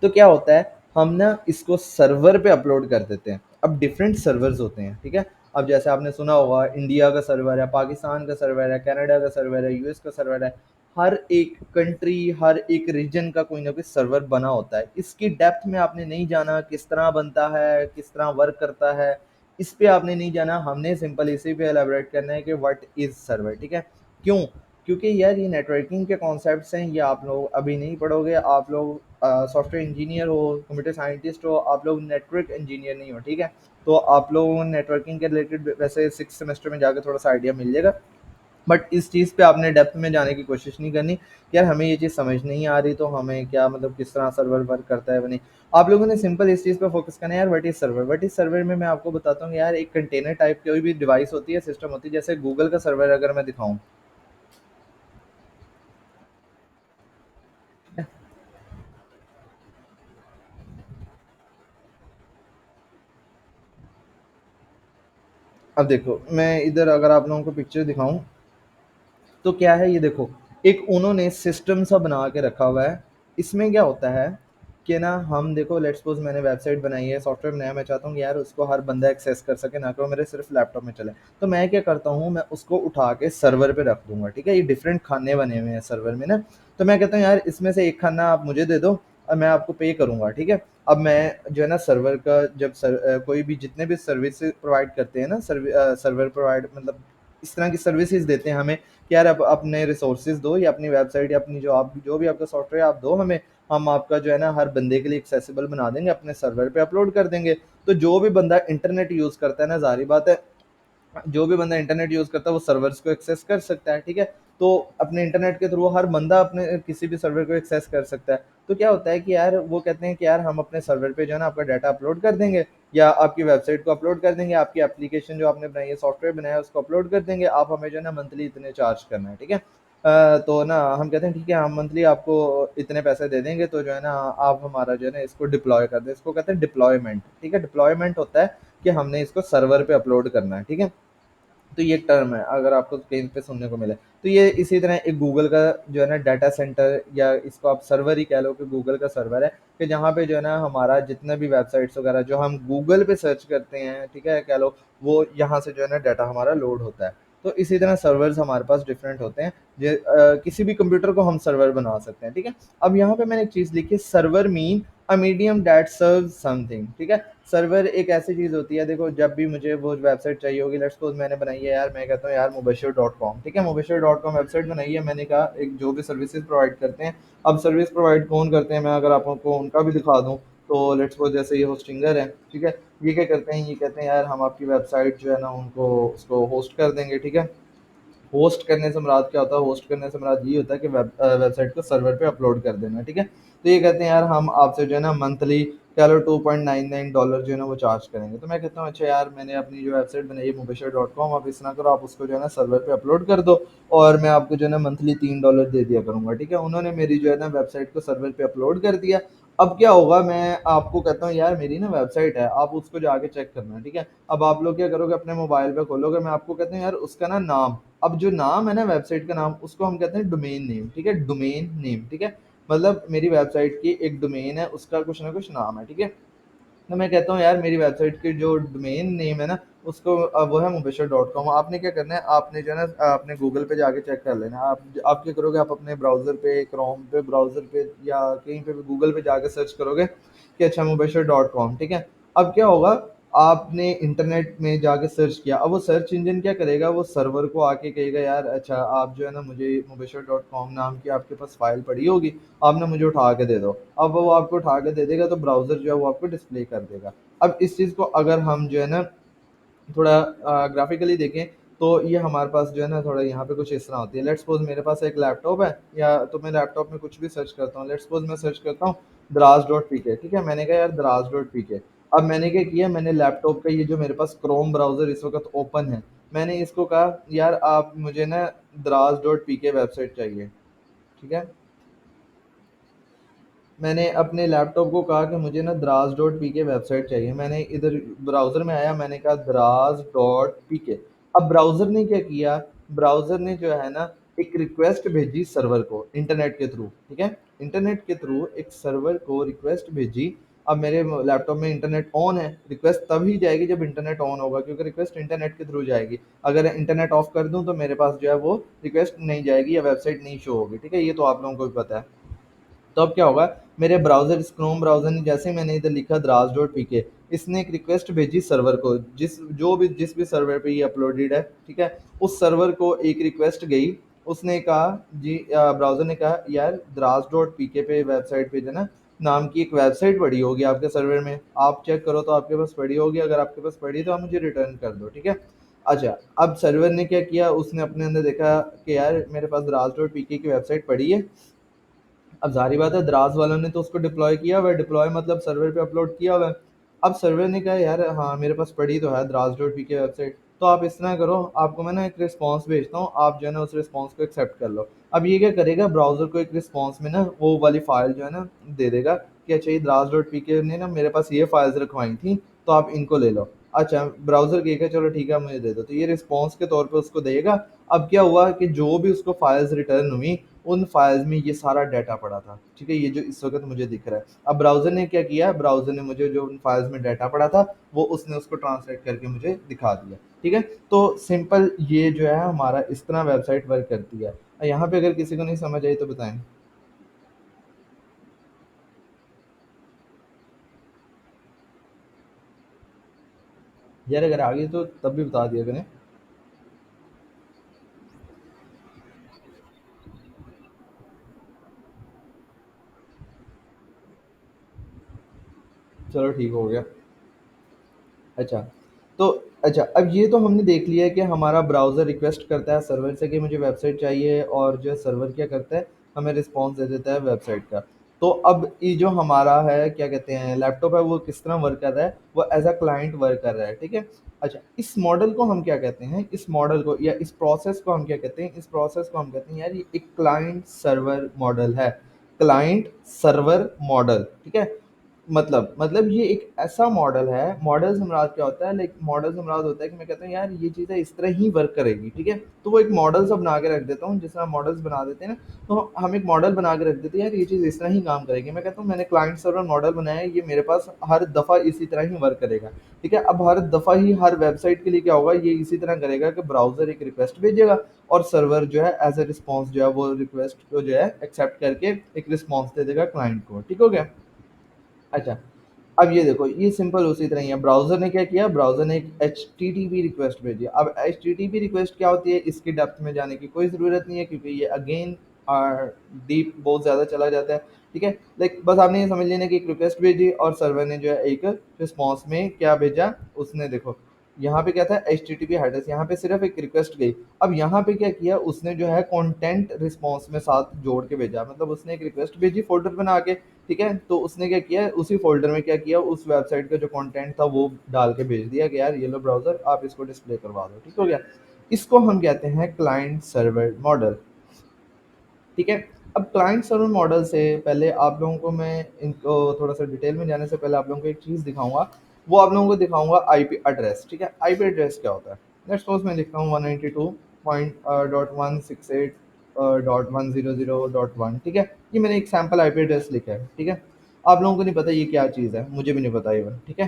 [SPEAKER 1] तो क्या होता है, हम ना इसको सर्वर पे अपलोड कर देते हैं। अब डिफरेंट सर्वर्स होते हैं, ठीक है? अब जैसे आपने सुना होगा इंडिया का सर्वर है, पाकिस्तान का सर्वर है, कनाडा का सर्वर है, यूएस का सर्वर है। हर एक कंट्री, हर एक रीजन का कोई ना कोई सर्वर बना होता है। इसकी डेप्थ में आपने नहीं जाना, किस तरह बनता है, किस तरह वर्क करता है, इस पे आपने नहीं जाना। हमने सिंपल इसी पे एलैबोरेट करना है कि व्हाट इज सर्वर, ठीक है। क्यों? क्योंकि यार ये नेटवर्किंग के कॉन्सेप्ट्स हैं, ये आप लोग अभी नहीं पढ़ोगे। आप लोग सॉफ्टवेयर इंजीनियर हो, कंप्यूटर साइंटिस्ट हो, आप लोग नेटवर्क इंजीनियर नहीं हो, ठीक है। तो आप लोगों को नेटवर्किंग के रिलेटेड वैसे 6 सेमेस्टर में जाकर थोड़ा सा आइडिया मिल जाएगा, बट इस चीज़ पे आपने डेप्थ में जाने की कोशिश नहीं करनी कि यार हमें ये चीज़ समझ नहीं आ रही तो हमें क्या मतलब किस तरह सर्वर वर्क करता है बनी। आप लोगों ने सिंपल इस चीज़ पे फोकस करना है यार, what is server. What is server में मैं आपको बताता हूँ यार, एक कंटेनर टाइप कोई भी डिवाइस होती है, सिस्टम होती है, जैसे गूगल का सर्वर अगर मैं दिखाऊं। अब देखो मैं इधर अगर आप लोगों को पिक्चर दिखाऊं तो क्या है ये देखो, एक उन्होंने सिस्टम सा बना के रखा हुआ है। इसमें क्या होता है कि ना हम देखो, लेट्स सपोज मैंने वेबसाइट बनाई है, सॉफ्टवेयर बनाया, मैं चाहता हूँ कि यार उसको हर बंदा एक्सेस कर सके, ना कि वो मेरे सिर्फ लैपटॉप में चले। तो मैं क्या करता हूँ, मैं उसको उठा के सर्वर पे रख दूंगा, ठीक है। ये डिफरेंट खाने बने हुए हैं सर्वर में ना। तो मैं कहता हूँ यार इसमें से एक खाना आप मुझे दे दो और मैं आपको पे करूंगा, ठीक है। अब मैं जो है ना सर्वर का जब कोई भी जितने भी सर्विस प्रोवाइड करते हैं ना, सर्वर प्रोवाइड मतलब इस तरह की सर्विसेज देते हैं हमें कि यार आप अपने रिसोर्सेज दो या अपनी वेबसाइट या अपनी जो भी आपका सॉफ्टवेयर आप दो हमें, हम आपका जो है ना हर बंदे के लिए एक्सेसिबल बना देंगे, अपने सर्वर पे अपलोड कर देंगे। तो जो भी बंदा इंटरनेट यूज करता है ना, जारी बात है, जो भी बंदा इंटरनेट यूज करता है वो सर्वर्स को एक्सेस कर सकता है, ठीक है। तो अपने इंटरनेट के थ्रू हर बंदा अपने किसी भी सर्वर को एक्सेस कर सकता है। तो क्या होता है कि यार वो कहते हैं कि यार हम अपने सर्वर पे जो है ना आपका डाटा अपलोड कर देंगे, या आपकी वेबसाइट को अपलोड कर देंगे, आपकी एप्लीकेशन जो आपने बनाई है, सॉफ्टवेयर बनाया है, उसको अपलोड कर देंगे, आप हमें जो है ना मंथली इतने चार्ज करना है, ठीक है। तो ना हम कहते हैं ठीक है, हम मंथली आपको इतने पैसे दे देंगे, तो जो है ना आप हमारा जो है ना इसको डिप्लॉय कर दें। इसको कहते हैं डिप्लॉयमेंट, ठीक है। डिप्लॉयमेंट होता है कि हमने इसको सर्वर पे अपलोड करना है, ठीक है। तो ये टर्म है, अगर आपको कहीं पे सुनने को मिले। तो ये इसी तरह एक गूगल का जो है ना डाटा सेंटर, या इसको आप सर्वर ही कह लो कि गूगल का सर्वर है, कि जहाँ पे जो है ना हमारा जितने भी वेबसाइट्स वगैरह जो हम गूगल पे सर्च करते हैं, ठीक है, कह लो, वो यहाँ से जो है ना डाटा हमारा लोड होता है। तो इसी तरह सर्वर्स हमारे पास डिफरेंट होते हैं। किसी भी कंप्यूटर को हम सर्वर बना सकते हैं, ठीक है। अब यहाँ पे मैंने एक चीज़ लिखी है, server mean a medium that serve something, ठीक है। सर्वर एक ऐसी चीज़ होती है, देखो जब भी मुझे वो वेबसाइट चाहिए होगी, लेट्स सपोज मैंने बनाई है यार, मैं कहता हूँ यार मुबशिर डॉट कॉम, ठीक है, मुबशिर डॉट कॉम वेबसाइट बनाई है मैंने, कहा एक जो भी सर्विसेज प्रोवाइड करते हैं। अब सर्विस प्रोवाइड कौन करते हैं, मैं अगर आपको उनका भी दिखा दूँ, तो लेट्स सपोज जैसे ये होस्टिंगर है, ठीक है। ये क्या करते हैं, ये कहते हैं यार हम आपकी वेबसाइट जो है ना उनको उसको होस्ट कर देंगे, ठीक है। होस्ट करने से मुराद क्या होता है, होस्ट करने से मुराद ये होता है कि वेबसाइट को सर्वर पे अपलोड कर देना, ठीक है। तो ये कहते हैं यार हम आपसे जो है ना मंथली कह लो $2.99 जो है ना वो चार्ज करेंगे। तो मैं कहता हूँ अच्छा यार, मैंने अपनी जो वेबसाइट बनाई है मुबशर डॉट कॉम, आप इस तरह करो, आप उसको जो है ना सर्वर पे अपलोड कर दो, और मैं आपको जो है ना मंथली $3 दे दिया करूंगा, ठीक है। उन्होंने मेरी जो है ना वेबसाइट को सर्वर पे अपलोड कर दिया। अब क्या होगा, मैं आपको कहता हूँ यार मेरी ना वेबसाइट है, आप उसको जाके चेक करना, ठीक है। अब आप लोग क्या करोगे, अपने मोबाइल पे खोलोगे, मैं आपको कहता हूँ यार उसका ना नाम, अब जो नाम है ना वेबसाइट का नाम, उसको हम कहते हैं डोमेन नेम, ठीक है, डोमेन नेम, ठीक है। मतलब मेरी वेबसाइट की एक डोमेन है, उसका कुछ ना कुछ नाम है, ठीक है। तो मैं कहता हूँ यार मेरी वेबसाइट की जो डोमेन नेम है ना, उसको वो है मुबशर डॉट कॉम। आपने क्या करना है, आपने जो है ना अपने गूगल पे जाके चेक कर लेना। आप क्या करोगे, आप अपने ब्राउजर पे, क्रोम पे, ब्राउजर पे या कहीं पे भी गूगल पे जाके सर्च करोगे कि अच्छा मुबशर डॉट कॉम, ठीक है। अब क्या होगा, आपने इंटरनेट में जाके सर्च किया, अब वो सर्च इंजन क्या करेगा, वो सर्वर को आके कहेगा यार अच्छा आप जो है ना मुझे मुबशर डॉट कॉम नाम की आपके पास फाइल पड़ी होगी, आप ना मुझे उठा के दे दो। अब वो आपको उठा के दे देगा, तो ब्राउज़र जो है वो आपको डिस्प्ले कर देगा। अब इस चीज़ को अगर हम जो है ना थोड़ा ग्राफिकली देखें, तो ये हमारे पास जो है ना थोड़ा यहाँ पे कुछ इस तरह होती है। लेट्स सपोज मेरे पास एक लैपटॉप है, या तो मैं लैपटॉप में कुछ भी सर्च करता हूँ, लेट्स सपोज मैं सर्च करता हूँ दराज डॉट पी के, ठीक है। मैंने कहा यार दराज डॉट पी के। अब मैंने क्या किया, मैंने लैपटॉप का ये जो मेरे पास क्रोम ब्राउज़र इस वक्त ओपन है, मैंने इसको कहा यार आप मुझे ना दराज डॉट पी के वेबसाइट चाहिए, ठीक है। मैंने अपने लैपटॉप को कहा कि मुझे ना दराज डॉट पी के वेबसाइट चाहिए। मैंने इधर ब्राउज़र में आया, मैंने कहा दराज डॉट पी के। अब ब्राउज़र ने क्या किया, ब्राउज़र ने जो है ना एक रिक्वेस्ट भेजी सर्वर को इंटरनेट के थ्रू, ठीक है। इंटरनेट के थ्रू एक सर्वर को रिक्वेस्ट भेजी। अब मेरे लैपटॉप में इंटरनेट ऑन है, रिक्वेस्ट तभी जाएगी जब इंटरनेट ऑन होगा, क्योंकि रिक्वेस्ट इंटरनेट के थ्रू जाएगी। अगर इंटरनेट ऑफ कर दूं तो मेरे पास जो है वो रिक्वेस्ट नहीं जाएगी या वेबसाइट नहीं शो होगी, ठीक है, ये तो आप लोगों को भी पता है। तो अब क्या होगा, मेरे ब्राउजर क्रोम ब्राउजर ने, जैसे ही मैंने इधर लिखा द्रास डॉट पीके, इसने एक रिक्वेस्ट भेजी सर्वर को, जिस भी सर्वर पे ये अपलोडेड है, ठीक है, उस सर्वर को एक रिक्वेस्ट गई। उसने कहा जी, ब्राउजर ने कहा यार द्रास डॉट पीके पे वेबसाइट पे जो है ना, नाम की एक वेबसाइट पड़ी होगी आपके सर्वर में, आप चेक करो तो आपके पास पड़ी होगी, अगर आपके पास पड़ी तो आप मुझे रिटर्न कर दो, ठीक है। अच्छा, अब सर्वर ने क्या किया, उसने अपने अंदर देखा कि यार मेरे पास द्रास डॉट पीके की वेबसाइट पड़ी है। अब ज़ाहिर बात है, द्रास वालों ने तो उसको डिप्लॉय किया हुआ है, डिप्लॉय मतलब सर्वर पे अपलोड किया हुआ है। अब सर्वर ने कहा यार हाँ मेरे पास पड़ी तो है द्रास डॉट पी के वेबसाइट, तो आप इस तरह करो, आपको मैं ना एक रिस्पॉन्स भेजता हूँ, आप जो है ना उस रिस्पॉन्स को एक्सेप्ट कर लो। अब ये क्या करेगा, ब्राउजर को एक रिस्पॉन्स में ना वो वाली फाइल जो है ना दे देगा कि अच्छा ये द्रास डॉट पी के ने ना मेरे पास ये फाइल्स रखवाई थी, तो आप इनको ले लो। अच्छा, ब्राउजर कहेगा चलो ठीक है मुझे दे दो, तो ये रिस्पॉन्स के तौर पे उसको देगा। अब क्या हुआ कि जो भी उसको फाइल्स रिटर्न हुई, उन फाइल्स में ये सारा डाटा पड़ा था, ठीक है, ये जो इस वक्त मुझे दिख रहा है। अब ब्राउज़र ने क्या किया, ब्राउज़र ने मुझे जो उन फाइल्स में डाटा पड़ा था वो उसने उसको ट्रांसलेट करके मुझे दिखा दिया, ठीक है। तो सिंपल ये जो है हमारा इस तरह वेबसाइट वर्क करती है। यहाँ पे अगर किसी को नहीं समझ आई तो बताएं। यार अगर आ गई तो तब भी बता दिया करें। चलो ठीक हो गया। अच्छा, तो अच्छा, अब ये तो हमने देख लिया है कि हमारा ब्राउज़र रिक्वेस्ट करता है सर्वर से कि मुझे वेबसाइट चाहिए, और जो सर्वर क्या करता है, हमें रिस्पॉन्स दे देता है वेबसाइट का। तो अब ये जो हमारा है क्या कहते हैं लैपटॉप है, वो किस तरह वर्क कर रहा है, वो एज अ क्लाइंट वर्क कर रहा है, ठीक है। अच्छा, इस मॉडल को हम क्या कहते हैं, इस मॉडल को या इस प्रोसेस को हम क्या कहते हैं, इस प्रोसेस को हम कहते हैं यार ये एक क्लाइंट सर्वर मॉडल है। क्लाइंट सर्वर मॉडल, ठीक है। मतलब ये एक ऐसा मॉडल है, मॉडल से मुराद क्या होता है, लाइक मॉडल से मुराद होता है कि मैं कहता हूँ यार ये चीज़ें इस तरह ही वर्क करेगी, ठीक है। तो वो एक मॉडल सा बना के रख देता हूँ, जिस तरह मॉडल्स बना देते हैं ना, तो हम एक मॉडल बना के रख देते हैं यार ये चीज़ इस तरह ही काम करेगी। मैं कहता हूँ मैंने क्लाइंट सर्वर मॉडल बनाया है, ये मेरे पास हर दफ़ा इसी तरह ही वर्क करेगा, ठीक है। अब हर दफ़ा ही हर वेबसाइट के लिए क्या होगा, ये इसी तरह करेगा कि ब्राउज़र एक रिक्वेस्ट भेजेगा, और सर्वर जो है एज ए रिस्पॉन्स जो है वो रिक्वेस्ट को जो है एक्सेप्ट करके एक रिस्पॉन्स दे देगा क्लाइंट को, ठीक हो गया। अच्छा, अब ये देखो ये सिंपल उसी तरह ही है, ब्राउज़र ने क्या किया, ब्राउज़र ने एक एचटीटीपी रिक्वेस्ट भेजी। अब एचटीटीपी रिक्वेस्ट क्या होती है, इसकी डेप्थ में जाने की कोई ज़रूरत नहीं है, क्योंकि ये अगेन डीप बहुत ज़्यादा चला जाता है, ठीक है। लाइक बस आपने ये समझ लेना कि एक रिक्वेस्ट भेजी और सर्वर ने जो है एक रिस्पॉन्स में क्या भेजा, उसने देखो यहाँ पे क्या था H T T P headers, यहाँ पे सिर्फ एक रिक्वेस्ट गई। अब यहाँ पे क्या किया उसने, जो है कंटेंट रिस्पॉन्स में साथ जोड़ के भेजा, मतलब उसने एक रिक्वेस्ट भेजी फोल्डर बना के, ठीक है। तो उसने क्या किया, उसी फ़ोल्डर में क्या किया, उस वेबसाइट का जो कंटेंट था वो डाल के भेज दिया कि यार ये लो ब्राउज़र आप इसको डिस्प्ले करवा दो, ठीक हो गया। इसको हम कहते हैं क्लाइंट सर्वर मॉडल, ठीक है। अब क्लाइंट सर्वर मॉडल से पहले आप लोगों को मैं इनको थोड़ा सा डिटेल में जाने से पहले आप लोगों को एक चीज़ दिखाऊंगा, वो आप लोगों को दिखाऊंगा आईपी एड्रेस, ठीक है। आईपी एड्रेस क्या होता है, लेट्स सपोज मैं लिखता हूँ 192.168.100.1, ठीक है। ये मैंने एक सैम्पल आईपी एड्रेस लिखा है, ठीक है। आप लोगों को नहीं पता ये क्या चीज़ है, मुझे भी नहीं पता इवन, ठीक है।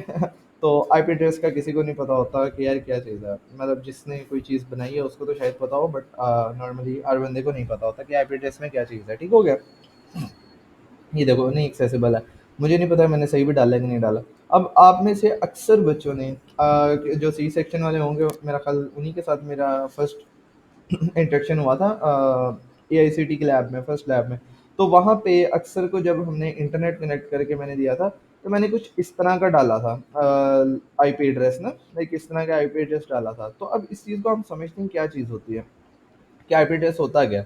[SPEAKER 1] तो आईपी एड्रेस का किसी को नहीं पता होता कि यार क्या चीज़ है, मतलब जिसने कोई चीज़ बनाई है उसको तो शायद पता हो, बट नॉर्मली हर बंदे को नहीं पता होता कि आईपी एड्रेस में क्या चीज़ है, ठीक हो गया। ये देखो नहीं एक्सेसिबल है, मुझे नहीं पता मैंने सही भी डाला है कि नहीं डाला। अब आप में से अक्सर बच्चों ने जो सी सेक्शन वाले होंगे, मेरा ख्याल उन्हीं के साथ मेरा फर्स्ट इंट्रैक्शन हुआ था एआईसीटी के लैब में, फर्स्ट लैब में। तो वहाँ पे अक्सर को जब हमने इंटरनेट कनेक्ट करके मैंने दिया था, तो मैंने कुछ इस तरह का डाला था आईपी एड्रेस ना, लाइक इस तरह का आईपी एड्रेस डाला था। तो अब इस चीज़ को हम समझते हैं क्या चीज़ होती है, क्या आईपी एड्रेस होता क्या,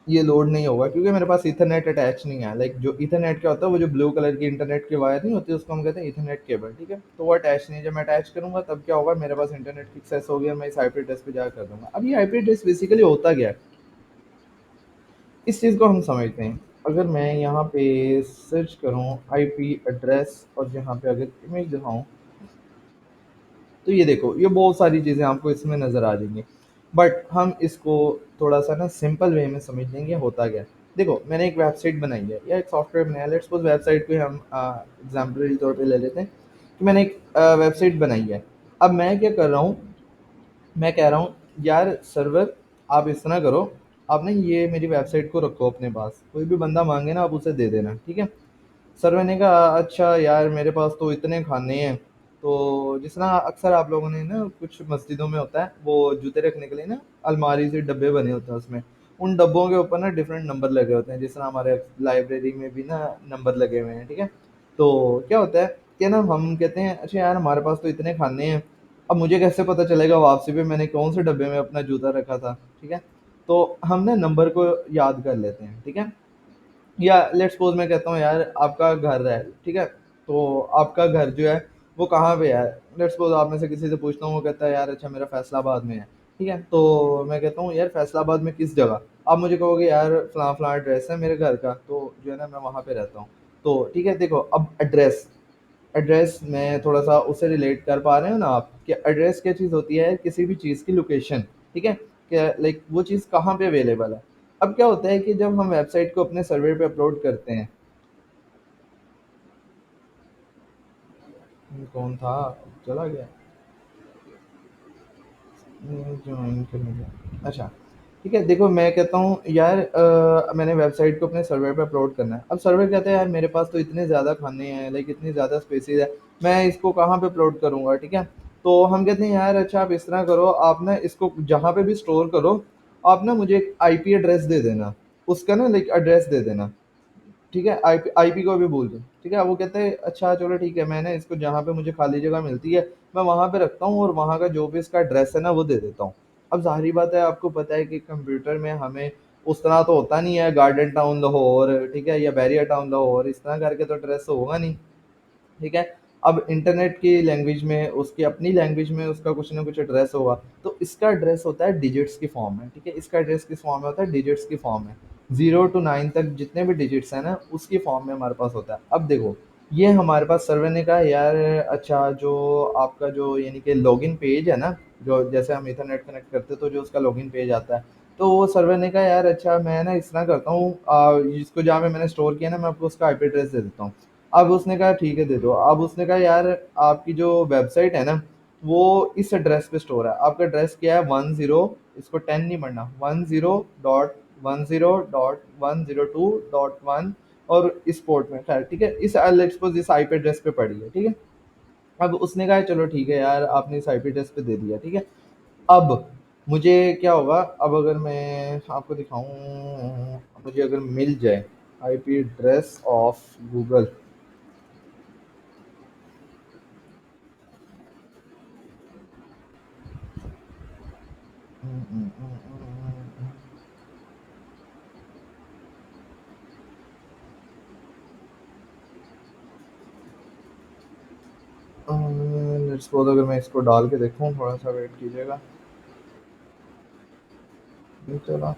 [SPEAKER 1] ये लोड नहीं होगा क्योंकि मेरे पास इथरनेट अटैच नहीं है। लाइक जो इथरनेट क्या होता है, वो जो ब्लू कलर की इंटरनेट की वायर नहीं होती उसको हम कहते हैं इथरनेट केबल, ठीक है। तो वो अटैच नहीं है, जब मैं अटैच करूंगा तब क्या होगा, मेरे पास इंटरनेट की एक्सेस होगी और मैं इस आईपी एड्रेस पे जाकर कर दूंगा। अब ये आईपी एड्रेस बेसिकली होता क्या है, इस चीज़ को हम समझते हैं। अगर मैं यहाँ पे सर्च करूँ आईपी एड्रेस और यहाँ पे अगर इमेज दिखाऊँ, तो ये देखो ये बहुत सारी चीज़ें आपको इसमें नज़र आ जाएंगी, बट हम इसको थोड़ा सा ना सिंपल वे में समझ लेंगे होता क्या है। देखो मैंने एक वेबसाइट बनाई है या एक सॉफ्टवेयर बनाया, लेट्स सपोज वेबसाइट को हम एग्जाम्पल तौर पे ले लेते हैं कि मैंने एक वेबसाइट बनाई है। अब मैं क्या कर रहा हूँ, मैं कह रहा हूँ यार सर्वर आप इस तरह करो, आप ना ये मेरी वेबसाइट को रखो अपने पास, कोई भी बंदा मांगे ना आप उसे दे देना, ठीक है। सर मैंने कहा अच्छा यार मेरे पास तो इतने खाने हैं, तो जिस तरह अक्सर आप लोगों ने ना कुछ मस्जिदों में होता है वो जूते रखने के लिए ना अलमारी से डब्बे बने होते हैं, उसमें उन डब्बों के ऊपर ना डिफरेंट नंबर लगे होते हैं, जिस तरह हमारे लाइब्रेरी में भी ना नंबर लगे हुए हैं, ठीक है। तो क्या होता है कि ना हम कहते हैं अच्छा यार हमारे पास तो इतने खाने हैं, अब मुझे कैसे पता चलेगा वापसी पे मैंने कौन से डब्बे में अपना जूता रखा था, ठीक है। तो हम ना नंबर को याद कर लेते हैं, ठीक है। या लेट्स सपोज मैं कहता हूँ यार आपका घर है, ठीक है। तो आपका घर जो है वो कहाँ पे है, लेट्स सपोज आप में से किसी से पूछता हूँ, वो कहता है यार अच्छा मेरा फैसलाबाद में है, ठीक है। तो मैं कहता हूँ यार फैसलाबाद में किस जगह, आप मुझे कहोगे यार फलां फलां एड्रेस है मेरे घर का, तो जो है ना मैं वहाँ पे रहता हूँ। तो ठीक है, देखो अब एड्रेस, एड्रेस में थोड़ा सा उससे रिलेट कर पा रहे हो ना आप कि एड्रेस क्या चीज़ होती है, किसी भी चीज़ की लोकेशन, ठीक है। क्या लाइक वो चीज़ कहाँ पे अवेलेबल है। अब क्या होता है कि जब हम वेबसाइट को अपने सर्वर पे अपलोड करते हैं, कौन था, चला गया, ज्वाइन करने का, अच्छा ठीक है। देखो मैं कहता हूँ यार मैंने वेबसाइट को अपने सर्वर पे अपलोड करना है, अब सर्वर कहता है यार मेरे पास तो इतने ज़्यादा खाने हैं, लाइक इतनी ज़्यादा स्पेसिस है, मैं इसको कहाँ पे अपलोड करूँगा, ठीक है। तो हम कहते हैं यार अच्छा आप इस तरह करो, आप ना इसको जहाँ पे भी स्टोर करो, आप ना मुझे एक आईपी एड्रेस दे देना, उसका ना लाइक एड्रेस दे देना, ठीक है। आईपी आईपी को भी बोल दूँ, ठीक है। वो कहते हैं अच्छा चलो ठीक है, मैं ना इसको जहाँ पे मुझे खाली जगह मिलती है मैं वहाँ पे रखता हूँ और वहाँ का जो भी इसका एड्रेस है ना वो दे देता हूँ। अब ज़ाहिर बात है आपको पता है कि कंप्यूटर में हमें उस तरह तो होता नहीं है गार्डन टाउन लाहौर, ठीक है, या बैरियर टाउन लाहौर, इस तरह करके तो एड्रेस तो होगा नहीं, ठीक है। अब इंटरनेट की लैंग्वेज में उसकी अपनी लैंग्वेज में उसका कुछ ना कुछ एड्रेस होगा, तो इसका एड्रेस होता है डिजिट्स की फॉर्म में, ठीक है। इसका एड्रेस किस फॉर्म में होता है, डिजिट्स की फॉर्म में, 0 to 9 तक जितने भी डिजिट्स हैं ना उसकी फॉर्म में हमारे पास होता है। अब देखो ये हमारे पास सर्वर ने कहा यार अच्छा जो आपका जो यानी कि लॉगिन पेज है ना, जो जैसे हम इथरनेट कनेक्ट करते हैं तो जो उसका लॉगिन पेज आता है, तो वो सर्वर ने कहा यार अच्छा मैं ना इस तरह करता हूँ इसको जहाँ पे मैंने स्टोर किया ना मैं आपको उसका आईपी एड्रेस दे देता हूँ। अब उसने कहा ठीक है दे दो, अब उसने कहा यार आपकी जो वेबसाइट है ना वो इस एड्रेस पे स्टोर है, आपका एड्रेस क्या है 10, इसको 10 नहीं पढ़ना, 10.10.102.1 और इस पोर्ट में, खैर ठीक है, इस लेट्स सपोज इस आईपी एड्रेस पे पड़ी है, ठीक है। अब उसने कहा चलो ठीक है यार आपने इस आईपी एड्रेस पे दे दिया, ठीक है। अब मुझे क्या होगा, अब अगर मैं आपको दिखाऊं, मुझे अगर मिल जाए IP address of Google, let's suppose अगर मैं इसको डाल के देखूं, थोड़ा सा वेट कीजिएगा, नहीं चला,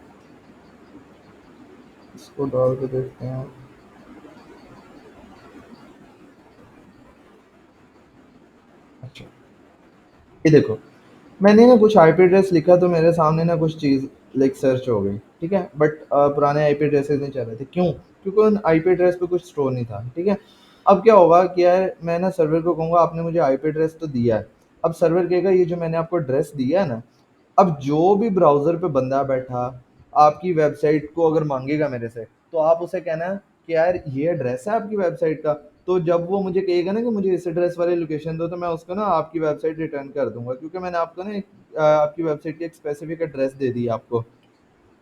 [SPEAKER 1] इसको डाल के देखते हैं। अच्छा ये देखो मैंने ना कुछ आईपी एड्रेस लिखा तो मेरे सामने ना कुछ चीज़ लाइक सर्च हो गई, ठीक है। बट पुराने आईपी एड्रेसेस नहीं चल रहे थे, क्यों, क्योंकि उन आईपी एड्रेस पे कुछ स्टोर नहीं था, ठीक है। अब क्या होगा कि यार मैं ना सर्वर को कहूँगा आपने मुझे आईपी एड्रेस तो दिया है, अब सर्वर कहेगा ये जो मैंने आपको एड्रेस दिया है ना, अब जो भी ब्राउज़र पे बंदा बैठा आपकी वेबसाइट को अगर माँगेगा मेरे से, तो आप उसे कहना कि यार ये एड्रेस है आपकी वेबसाइट का, तो जब वो मुझे कहेगा ना कि मुझे इस एड्रेस वाली लोकेशन दो, तो मैं उसको ना आपकी वेबसाइट रिटर्न कर दूँगा, क्योंकि मैंने आपको ना एक आपकी वेबसाइट की एक स्पेसिफिक एड्रेस दे दी है आपको।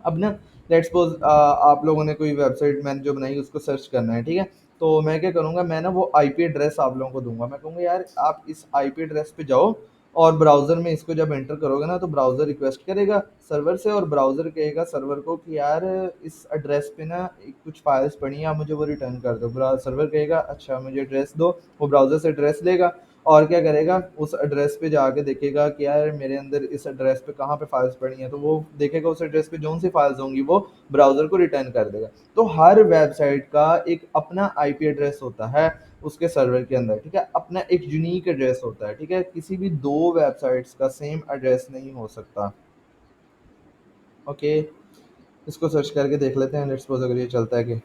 [SPEAKER 1] अब ना लेट्स सपोज आप लोगों ने कोई वेबसाइट मैंने जो बनाई उसको सर्च करना है, ठीक है। तो मैं क्या करूँगा, मैं ना वो आईपी एड्रेस आप लोगों को दूंगा, मैं कहूँगा यार आप इस आईपी एड्रेस पे जाओ और ब्राउज़र में इसको जब एंटर करोगे ना तो ब्राउज़र रिक्वेस्ट करेगा सर्वर से, और ब्राउज़र कहेगा सर्वर को कि यार इस एड्रेस पे ना कुछ फाइल्स पड़ी हैं आप मुझे वो रिटर्न कर दो, सर्वर कहेगा अच्छा मुझे एड्रेस दो, वो ब्राउज़र से एड्रेस लेगा और क्या करेगा उस एड्रेस पे जाके देखेगा कि यार मेरे अंदर इस एड्रेस पे कहाँ पे फाइल्स पड़ी हैं, तो वो देखेगा उस एड्रेस पे जो सी फाइल्स होंगी वो ब्राउज़र को रिटर्न कर देगा। तो हर वेबसाइट का एक अपना आईपी एड्रेस होता है उसके सर्वर के अंदर, ठीक है, अपना एक यूनिक एड्रेस होता है, ठीक है, किसी भी दो वेबसाइट्स का सेम एड्रेस नहीं हो सकता। ओके, इसको सर्च करके देख लेते हैं, लेट्स सपोज अगर ये चलता है कि,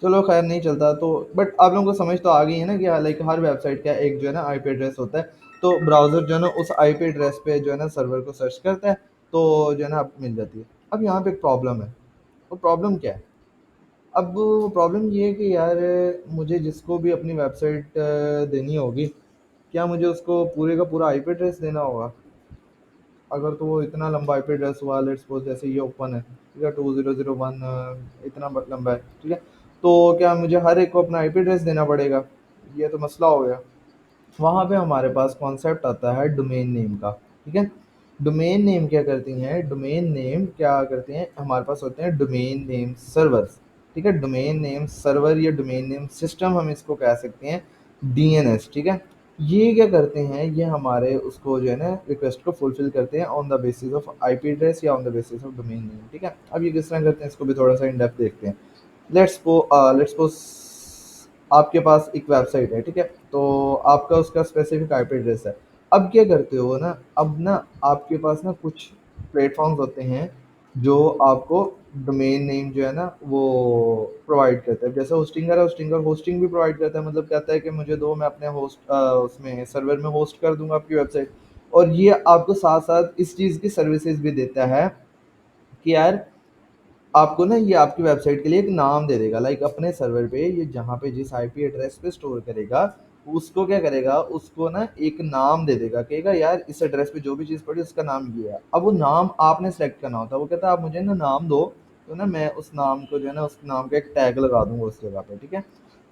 [SPEAKER 1] चलो खैर नहीं चलता तो, बट आप लोगों को समझ तो आ गई है ना कि लाइक हर वेबसाइट का एक जो है ना आईपी एड्रेस होता है। तो ब्राउज़र जो है ना उस आईपी एड्रेस पे जो है ना सर्वर को सर्च करता है, तो जो है ना आपको मिल जाती है। अब यहाँ पे एक प्रॉब्लम है। वो प्रॉब्लम क्या है? अब प्रॉब्लम ये है कि यार मुझे जिसको भी अपनी वेबसाइट देनी होगी, क्या मुझे उसको पूरे का पूरा आईपी एड्रेस देना होगा? अगर तो वो इतना लंबा आईपी एड्रेस हुआ, लेट्स सपोज जैसे ये ओपन है, ठीक है, 2001 इतना लंबा है, ठीक है, तो क्या मुझे हर एक को अपना आईपी एड्रेस देना पड़ेगा? ये तो मसला हो गया। वहाँ पे हमारे पास कॉन्सेप्ट आता है डोमेन नेम का, ठीक है। डोमेन नेम क्या करती हैं? डोमेन नेम क्या करते हैं, हमारे पास होते हैं डोमेन नेम सर्वर्स, ठीक है। डोमेन नेम सर्वर या डोमेन नेम सिस्टम हम इसको कह सकते हैं, डीएनएस, ठीक है। ये क्या करते हैं, ये हमारे उसको जो है ना रिक्वेस्ट को फुलफिल करते हैं on the basis of IP address या on the basis of domain name, ठीक है। अब ये किस तरह करते हैं इसको भी थोड़ा सा इन डेप्थ देखते हैं। लेट्स सपोज आपके पास एक वेबसाइट है, ठीक है, तो आपका उसका स्पेसिफिक आईपी एड्रेस है। अब क्या करते हो ना, अब ना आपके पास ना कुछ प्लेटफॉर्म्स होते हैं जो आपको डोमेन नेम जो है ना वो प्रोवाइड करता है। जैसे होस्टिंगर है, होस्टिंगर होस्टिंग भी प्रोवाइड करता है, मतलब कहता है कि मुझे दो, मैं अपने होस्ट उसमें सर्वर में होस्ट कर दूंगा आपकी वेबसाइट। और ये आपको साथ साथ इस चीज़ की सर्विसेज भी देता है कि यार आपको ना ये आपकी वेबसाइट के लिए एक नाम दे देगा, लाइक अपने सर्वर पे ये जहाँ पे जिस आईपी एड्रेस पे स्टोर करेगा, उसको क्या करेगा, उसको ना एक नाम दे देगा, कहेगा यार इस एड्रेस पे जो भी चीज़ पड़ी उसका नाम ये है। अब वो नाम आपने सेलेक्ट करना होता है, वो कहता है आप मुझे ना नाम दो, तो ना मैं उस नाम को जो है ना उस नाम का एक टैग लगा दूंगा उस जगह पे, ठीक है।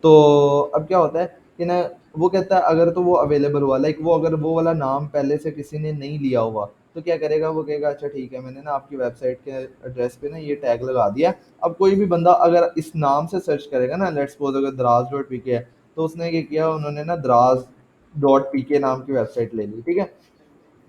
[SPEAKER 1] तो अब क्या होता है कि ना, वो कहता है अगर तो वो अवेलेबल हुआ, लाइक वो अगर वो वाला नाम पहले से किसी ने नहीं लिया हुआ, तो क्या करेगा, वो कहेगा अच्छा ठीक है, मैंने ना आपकी वेबसाइट के एड्रेस पे ना ये टैग लगा दिया। अब कोई भी बंदा अगर इस नाम से सर्च करेगा ना, लेट्स सपोज अगर दराज डॉट पी के है, तो उसने क्या किया, उन्होंने ना दराज डॉट पी के नाम की वेबसाइट ले ली, ठीक है।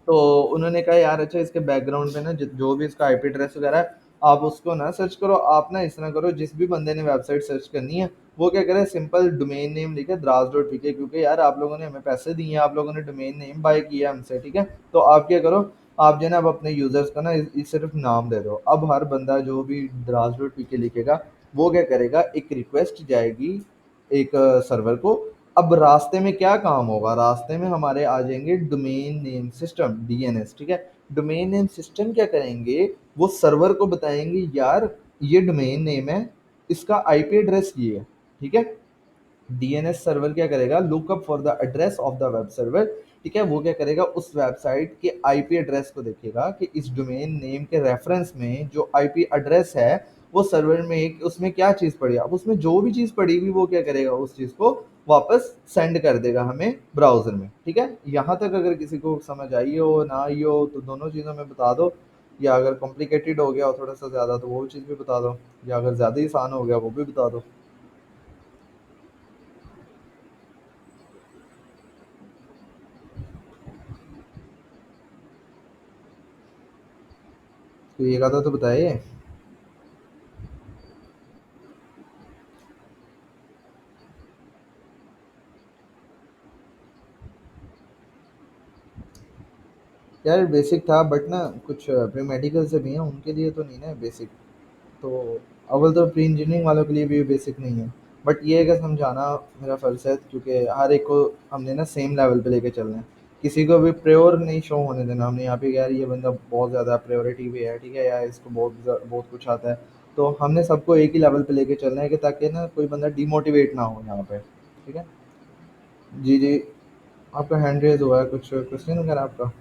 [SPEAKER 1] तो उन्होंने कहा यार अच्छा इसके बैकग्राउंड पे ना जो भी इसका आईपी एड्रेस वगैरह है, आप उसको ना सर्च करो, आप ना इस तरह करो, जिस भी बंदे ने वेबसाइट सर्च करनी है वो क्या करे, सिंपल डोमेन नेम लिखे द्रास डॉट पी के, क्योंकि यार आप लोगों ने हमें पैसे दिए हैं, आप लोगों ने डोमेन नेम बाय किया है हमसे, ठीक है। तो आप क्या करो, आप जो है ना अब अपने यूजर्स का ना सिर्फ नाम दे दो। अब हर बंदा जो भी द्रास डॉट पी के लिखेगा, वो क्या करेगा, एक रिक्वेस्ट जाएगी एक सर्वर को। अब रास्ते में क्या काम होगा, रास्ते में हमारे आ जाएंगे डोमेन नेम सिस्टम, डीएनएस, ठीक है। डोमेन नेम सिस्टम क्या करेंगे, वो सर्वर को बताएंगे यार ये डोमेन नेम है, इसका आईपी एड्रेस ये है, ठीक है। डीएनएस सर्वर क्या करेगा, lookup for the address of the web server, ठीक है। वो क्या करेगा, उस वेबसाइट के आईपी एड्रेस को देखेगा कि इस डोमेन नेम के रेफरेंस में जो आईपी एड्रेस है वो सर्वर में एक उसमें क्या चीज़ पड़ी है। अब उसमें जो भी चीज़ पड़ी हुई वो क्या करेगा, उस चीज़ को वापस सेंड कर देगा हमें ब्राउज़र में, ठीक है। यहाँ तक अगर किसी को समझ आई हो ना आई हो तो दोनों चीज़ों में बता दो, या अगर कॉम्प्लिकेटेड हो गया हो थोड़ा सा ज़्यादा तो वो चीज़ भी बता दो, या अगर ज़्यादा ही आसान हो गया वो भी बता दो। तो ये कहा तो बताइए। यार बेसिक था बट ना कुछ प्री मेडिकल से भी हैं, उनके लिए तो नहीं ना बेसिक। तो अव्वल तो प्री इंजीनियरिंग वालों के लिए भी बेसिक नहीं है। बट ये है कि समझाना मेरा फ़र्ज़ है, क्योंकि हर एक को हमने ना सेम लेवल पे लेके चलना है। किसी को भी प्योर नहीं शो होने देना हमने यहाँ पे कि यार ये बंदा बहुत ज़्यादा प्रायोरिटी पे है, ठीक है, या इसको बहुत कुछ आता है। तो हमने सबको एक ही लेवल पे लेके चलना है कि ताकि ना कोई बंदा डिमोटिवेट ना हो यहाँ पे, ठीक है। जी जी। आपका हैंड रेज हुआ है, कुछ क्वेश्चन वगैरह आपका?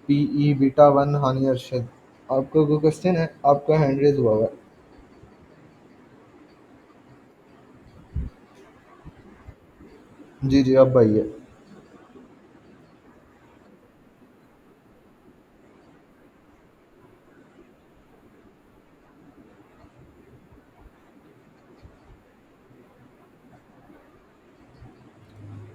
[SPEAKER 1] पीई बीटा वन हानि अरशद, आपका कोई क्वेश्चन है? आपका हैंड रेज हुआ हुआ है। जी जी, अब भाई है।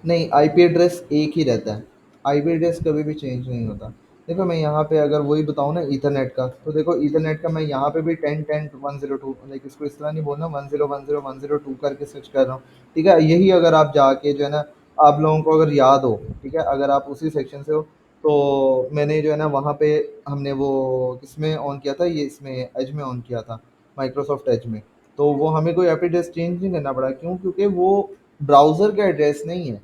[SPEAKER 1] नहीं, आईपी एड्रेस एक ही रहता है। आईपी एड्रेस कभी भी चेंज नहीं होता। देखो मैं यहाँ पे अगर वही बताऊँ ना ईथरनेट का, तो देखो ईथरनेट का मैं यहाँ पे भी 10.10.102 लाइक इसको इस तरह नहीं बोलना 10.10.102 करके स्विच कर रहा हूँ। ठीक है, यही अगर आप जाके जो है ना, आप लोगों को अगर याद हो, ठीक है, अगर आप उसी सेक्शन से हो, तो मैंने जो है ना वहाँ पे हमने वो किसमें ऑन किया था, ये इसमें एज में ऑन किया था, माइक्रोसॉफ्ट एज में। तो वो हमें कोई एपी एड्रेस चेंज नहीं करना पड़ा, क्यों? क्योंकि वो ब्राउज़र का एड्रेस नहीं है,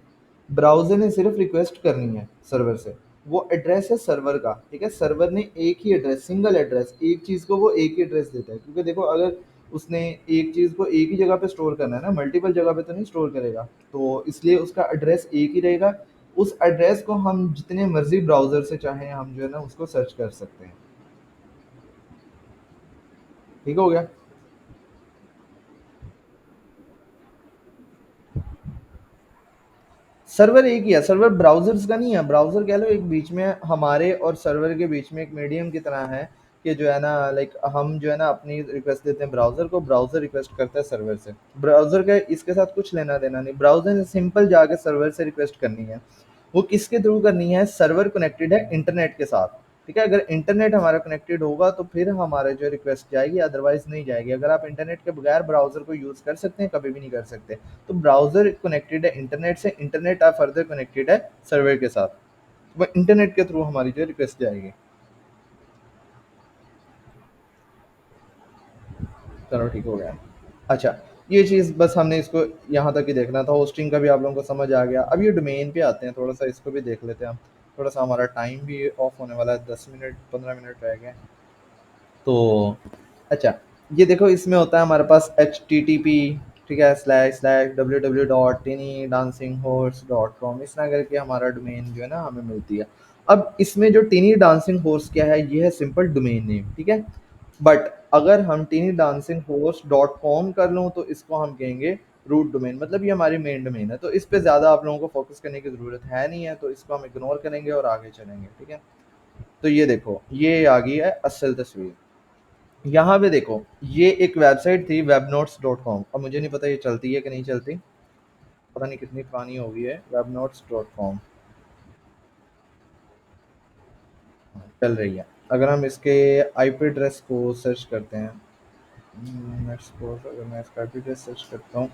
[SPEAKER 1] ब्राउज़र ने सिर्फ रिक्वेस्ट करनी है सर्वर से, वो एड्रेस है सर्वर का। ठीक है, सर्वर ने एक ही एड्रेस, सिंगल एड्रेस, एक चीज़ को वो एक ही एड्रेस देता है, क्योंकि देखो अगर उसने एक चीज़ को एक ही जगह पे स्टोर करना है ना, मल्टीपल जगह पे तो नहीं स्टोर करेगा, तो इसलिए उसका एड्रेस एक ही रहेगा। उस एड्रेस को हम जितने मर्जी ब्राउज़र से चाहें हम जो है ना उसको सर्च कर सकते हैं। ठीक हो गया? सर्वर एक ही है, सर्वर ब्राउज़र्स का नहीं है, ब्राउज़र कह लो एक बीच में हमारे और सर्वर के बीच में एक मीडियम की तरह है, कि जो है ना लाइक हम जो है ना अपनी रिक्वेस्ट देते हैं ब्राउज़र को, ब्राउज़र रिक्वेस्ट करता है सर्वर से। ब्राउज़र का इसके साथ कुछ लेना देना नहीं, ब्राउज़र ने सिंपल जाके सर्वर से रिक्वेस्ट करनी है। वो किसके थ्रू करनी है? सर्वर कनेक्टेड है इंटरनेट के साथ। ठीक है, अगर इंटरनेट हमारा कनेक्टेड होगा तो फिर हमारे जो रिक्वेस्ट जाएगी, अदरवाइज नहीं जाएगी। अगर आप इंटरनेट के बगैर ब्राउज़र को यूज़ कर सकते हैं, कभी भी नहीं कर सकते। तो ब्राउज़र कनेक्टेड है इंटरनेट से, इंटरनेट फर्दर कनेक्टेड है सर्वर के साथ, वो इंटरनेट के थ्रू हमारी जो रिक्वेस्ट जाएगी। चलो ठीक हो गया। अच्छा, ये चीज़ बस हमने इसको यहाँ तक ही देखना था, होस्टिंग का भी आप लोगों को समझ आ गया। अब ये डोमेन पे आते हैं, थोड़ा सा इसको भी देख लेते हैं हम। थोड़ा सा हमारा टाइम भी ऑफ होने वाला है, 10 मिनट 15 मिनट रह गए। तो अच्छा, ये देखो इसमें होता है हमारे पास एच टी टी पी, ठीक है, स्लैश स्लैश www.tinydancingHorse.com, इस तरह करके हमारा डोमेन जो है ना हमें मिलती है। अब इसमें जो टिनी डांसिंग हॉर्स क्या है, ये है सिंपल डोमेन नेम। ठीक है, बट अगर हम टिनी डांसिंग हॉर्स डॉट कॉम कर लूँ तो इसको हम कहेंगे रूट डोमेन, मतलब ये हमारी मेन डोमेन है। तो इस पे ज़्यादा आप लोगों को फोकस करने की ज़रूरत है नहीं है, तो इसको हम इग्नोर करेंगे और आगे चलेंगे। ठीक है, तो ये देखो ये आ गई है असल तस्वीर। यहाँ पे देखो, ये एक वेबसाइट थी webnotes.com, अब मुझे नहीं पता ये चलती है कि नहीं चलती, पता नहीं कितनी पुरानी हो गई है webnotes.com। चल रही है। अगर हम इसके आईपी एड्रेस को सर्च करते हैं, सपोज अगर मैं इसका आईपी एड्रेस सर्च करता हूँ,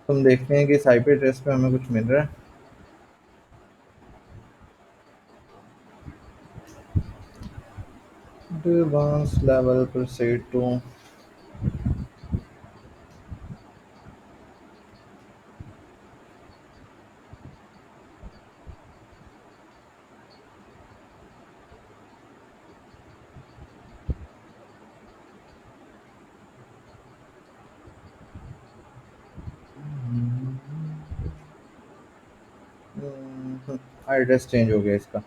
[SPEAKER 1] तो हम देखते हैं कि इस आईपी एड्रेस पे हमें कुछ मिल रहा है। Advance level proceed to, address change हो गया इसका।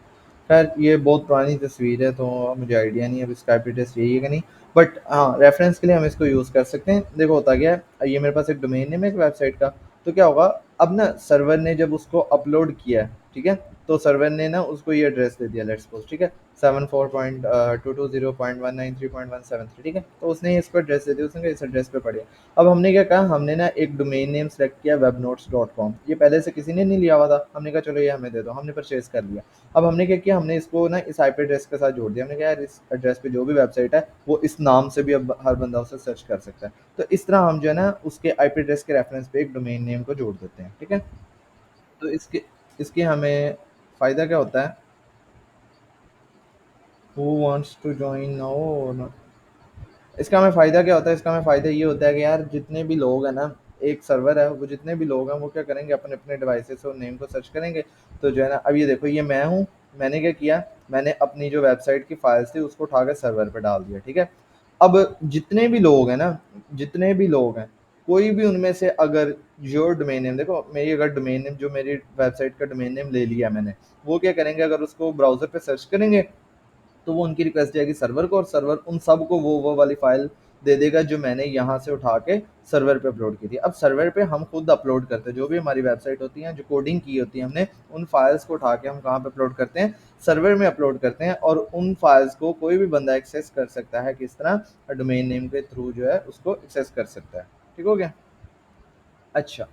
[SPEAKER 1] खैर ये बहुत पुरानी तस्वीर है, तो मुझे आइडिया नहीं है अब इसका आईपी एड्रेस यही है कि नहीं, बट हाँ रेफरेंस के लिए हम इसको यूज़ कर सकते हैं। देखो होता क्या है, ये मेरे पास एक डोमेन नेम है एक वेबसाइट का, तो क्या होगा, अब ना सर्वर ने जब उसको अपलोड किया है, ठीक है, तो सर्वर ने ना उसको ये एड्रेस दे दिया, लेट्स सपोज, ठीक है, 74.220.193.173, ठीक है, तो उसने इसको एड्रेस दे दिया, उसने कहा इस एड्रेस पे पढ़िए। अब हमने क्या कहा, हमने ना एक डोमेन नेम सेलेक्ट किया webnotes.com, ये पहले से किसी ने नहीं लिया हुआ था, हमने कहा चलो ये हमें दे दो, हमने परचेज कर लिया। अब हमने क्या किया, हमने इसको ना इस आईपी एड्रेस के साथ जोड़ दिया, हमने कहा यार इस एड्रेस पे जो भी वेबसाइट है वो इस नाम से भी अब हर बंदा उसे सर्च कर सकता है। तो इस तरह हम जो है ना उसके आईपी एड्रेस के रेफरेंस पे एक डोमेन नेम को जोड़ देते हैं। ठीक है, तो इसके इसके हमें फ़ायदा क्या होता है, who wants to join now, इसका हमें फ़ायदा क्या होता है, इसका हमें फ़ायदा ये होता है कि यार जितने भी लोग हैं ना, एक सर्वर है, वो जितने भी लोग हैं वो क्या करेंगे, अपने अपने डिवाइसेस से नेम को सर्च करेंगे। तो जो है ना, अब ये देखो ये मैं हूँ, मैंने क्या किया, मैंने अपनी जो वेबसाइट की फाइल्स थी उसको उठाकर सर्वर पे डाल दिया। ठीक है, अब जितने भी लोग हैं ना, जितने भी लोग हैं, कोई भी उनमें से अगर योर डोमेन नेम, देखो मेरी अगर डोमेन नेम जो मेरी वेबसाइट का डोमेन नेम ले लिया मैंने, वो क्या करेंगे, अगर उसको ब्राउज़र पे सर्च करेंगे तो वो उनकी रिक्वेस्ट जाएगी सर्वर को, और सर्वर उन सब को वो वाली फाइल दे देगा जो मैंने यहाँ से उठा के सर्वर पे अपलोड की थी। अब सर्वर पे हम खुद अपलोड करते हैं, जो भी हमारी वेबसाइट होती है, जो कोडिंग की होती है हमने, उन फाइल्स को उठा के हम कहाँ पे अपलोड करते हैं, सर्वर में अपलोड करते हैं, और उन फाइल्स को कोई भी बंदा एक्सेस कर सकता है, किस तरह, डोमेन नेम के थ्रू जो है उसको एक्सेस कर सकता है। ठीक हो गया? अच्छा,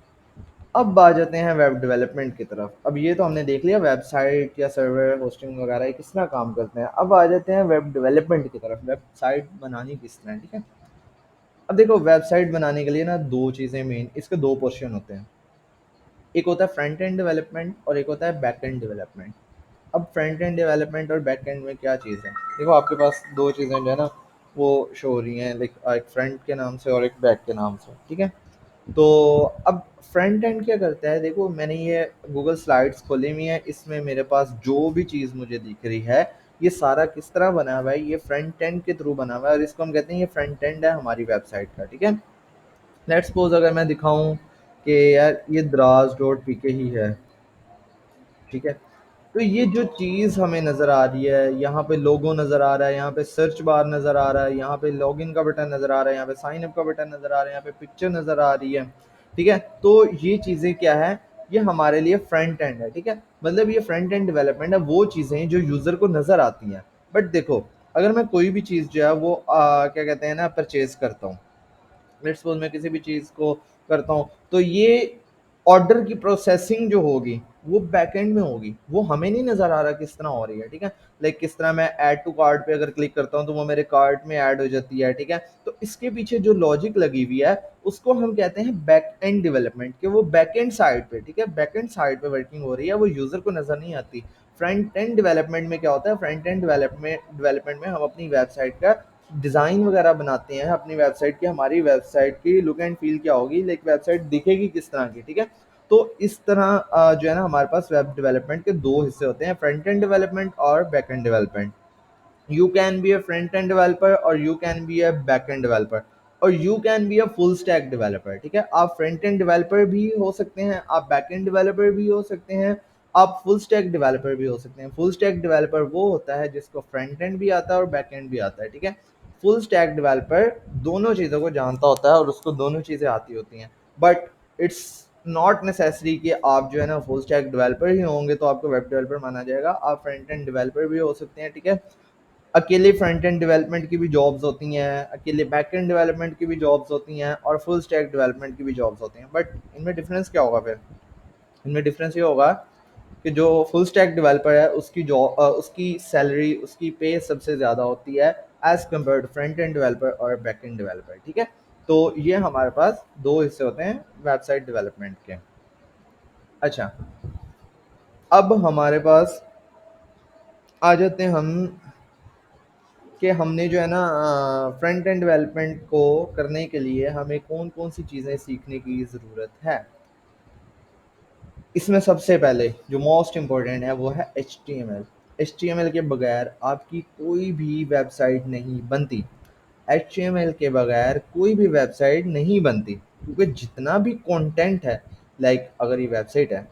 [SPEAKER 1] अब आ जाते हैं वेब डेवलपमेंट की तरफ। अब ये तो हमने देख लिया वेबसाइट या सर्वर होस्टिंग वगैरह ये किस तरह काम करते हैं। अब आ जाते हैं वेब डेवलपमेंट की तरफ, वेबसाइट बनानी किस तरह है, ठीक है। अब देखो वेबसाइट बनाने के लिए ना दो चीज़ें मेन, इसके दो पोर्शन होते हैं। एक होता है फ्रंट एंड डेवलपमेंट और एक होता है बैक एंड डेवलपमेंट। अब फ्रंट एंड डेवलपमेंट और बैक एंड में क्या चीज़ है, देखो आपके पास दो चीज़ें जो है ना वो शो हो रही हैं, लाइक एक फ्रंट के नाम से और एक बैक के नाम से, ठीक है। तो अब फ्रंट एंड क्या करता है, देखो मैंने ये गूगल स्लाइड्स खोली हुई है, इसमें मेरे पास जो भी चीज़ मुझे दिख रही है ये सारा किस तरह बना हुआ है, ये फ्रंट एंड के थ्रू बना हुआ है और इसको हम कहते हैं ये फ्रंट एंड है हमारी वेबसाइट का, ठीक है। लेट्स सपोज अगर मैं दिखाऊं कि यार ये द्राज डॉट पी के ही है, ठीक है। तो ये जो चीज़ हमें नज़र आ रही है, यहाँ पे लोगो नज़र आ रहा है, यहाँ पे सर्च बार नज़र आ रहा है, यहाँ पे लॉगिन का बटन नज़र आ रहा है, यहाँ पे साइन अप का बटन नज़र आ रहा है, यहाँ पे पिक्चर नज़र आ रही है, ठीक है। तो ये चीज़ें क्या है, ये हमारे लिए फ्रंट एंड है, ठीक है। मतलब ये फ्रंट एंड डेवलपमेंट है, वो चीज़ें जो यूज़र को नज़र आती हैं। बट देखो अगर मैं कोई भी चीज़ जो है वो क्या कहते हैं ना परचेज करता हूँ, लेट्स सपोज मैं किसी भी चीज़ को करता हूँ, तो ये ऑर्डर की प्रोसेसिंग जो होगी वो बैकएंड में होगी, वो हमें नहीं नज़र आ रहा किस तरह हो रही है, ठीक है। लाइक किस तरह मैं ऐड टू कार्ट पे अगर क्लिक करता हूँ तो वो मेरे कार्ट में ऐड हो जाती है, ठीक है। तो इसके पीछे जो लॉजिक लगी हुई है उसको हम कहते हैं बैक एंड डेवलपमेंट, कि वो बैक एंड साइड पे, ठीक है, बैक एंड साइड पे वर्किंग हो रही है, वो यूज़र को नज़र नहीं आती। फ्रंट एंड डेवलपमेंट में क्या होता है, फ्रंट एंड डेवलपमेंट में हम अपनी वेबसाइट का डिज़ाइन वगैरह बनाते हैं अपनी वेबसाइट की, हमारी वेबसाइट की लुक एंड फील क्या होगी, लाइक वेबसाइट दिखेगी किस तरह की, ठीक है। तो इस तरह जो है ना हमारे पास वेब डेवलपमेंट के दो हिस्से होते हैं, फ्रंट एंड डेवलपमेंट और back and development. You can be a front end developer और you can be a back end developer और you can be a full stack developer, ठीक है। आप फ्रंट एंड डेवलपर भी हो सकते हैं, आप बैक एंड डेवलपर भी हो सकते हैं, आप फुल स्टैक डेवलपर भी हो सकते हैं। फुल स्टैक डेवलपर वो होता है जिसको फ्रंट एंड भी आता है और बैक एंड भी आता है, ठीक है। फुल स्टैक डेवलपर दोनों चीज़ों को जानता होता है और उसको दोनों चीज़ें आती होती हैं। बट इट्स नॉट नेसेसरी कि आप जो है ना फुल स्टैक डेवलपर ही होंगे तो आपको वेब डेवलपर माना जाएगा, आप फ्रंट एंड डेवलपर भी हो सकते हैं, ठीक है। अकेले फ्रंट एंड डेवलपमेंट की भी जॉब्स होती हैं, अकेले बैक एंड डेवलपमेंट की भी जॉब्स होती हैं और फुल स्टैक डेवलपमेंट की भी जॉब्स होती हैं। बट इनमें डिफरेंस क्या होगा फिर, इनमें डिफरेंस ये होगा कि जो फुल स्टैक डेवलपर है उसकी जॉब उसकी सैलरी उसकी पे सबसे ज़्यादा होती है as compare to front end developer और बैक एंड डेवलपर, ठीक है। तो ये हमारे पास दो हिस्से होते हैं वेबसाइट डेवलपमेंट के। अच्छा, अब हमारे पास आ जाते हैं हम कि हमने जो है ना फ्रंट एंड डेवलपमेंट को करने के लिए हमें कौन कौन सी चीज़ें सीखने की ज़रूरत है। इसमें सबसे पहले जो मोस्ट इम्पोर्टेंट है वो है H T M L. H T M L के बगैर आपकी कोई भी वेबसाइट नहीं बनती, एच टी एम एल के बगैर कोई भी वेबसाइट नहीं बनती, क्योंकि जितना भी कंटेंट है, लाइक अगर ये वेबसाइट है,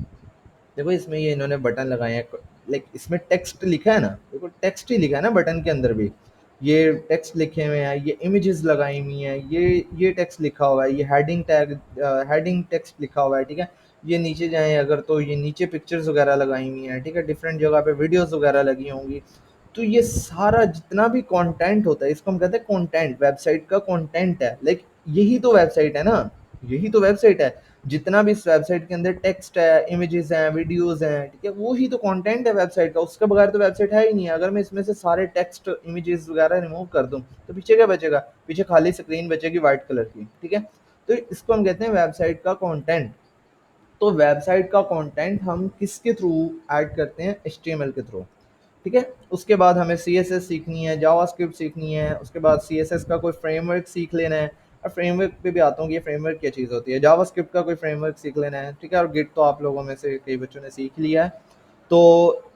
[SPEAKER 1] देखो इसमें ये इन्होंने बटन लगाए हैं, लाइक इसमें टेक्स्ट लिखा है ना, देखो टेक्स्ट ही लिखा है ना बटन के अंदर भी, ये टेक्स्ट लिखे हुए हैं, ये इमेजेस लगाई हुई हैं, ये टेक्स्ट लिखा हुआ है, ये हेडिंग टैग हेडिंग टेक्स्ट लिखा हुआ है, ठीक है। ये नीचे जाएं अगर तो ये नीचे पिक्चर्स वगैरह लगाई हुई हैं, ठीक है, डिफरेंट जगह पे वीडियोस वगैरह लगी होंगी। तो ये सारा जितना भी कंटेंट होता है इसको हम कहते हैं कंटेंट, वेबसाइट का कंटेंट है, लाइक यही तो वेबसाइट है ना, यही तो वेबसाइट है। जितना भी इस वेबसाइट के अंदर टेक्स्ट है, इमेजेस हैं, वीडियोस हैं, ठीक है, वो ही तो कंटेंट है वेबसाइट का, उसके बगैर तो वेबसाइट है ही नहीं है। अगर मैं इसमें से सारे टेक्स्ट इमेजेस वगैरह रिमूव कर दूं तो पीछे क्या बचेगा, पीछे खाली स्क्रीन बचेगी वाइट कलर की, ठीक है। तो इसको हम कहते हैं वेबसाइट का कंटेंट। तो वेबसाइट का कंटेंट हम किसके थ्रू ऐड करते हैं, एचटीएमएल के थ्रू, ठीक है। उसके बाद हमें सीएसएस सीखनी है, जावास्क्रिप्ट सीखनी है, उसके बाद सीएसएस का कोई फ्रेमवर्क सीख लेना है। और फ्रेमवर्क पे भी आता हूँ कि ये फ्रेमवर्क क्या चीज़ होती है, जावास्क्रिप्ट का कोई फ्रेमवर्क सीख लेना है, ठीक है। और गिट तो आप लोगों में से कई बच्चों ने सीख लिया है। तो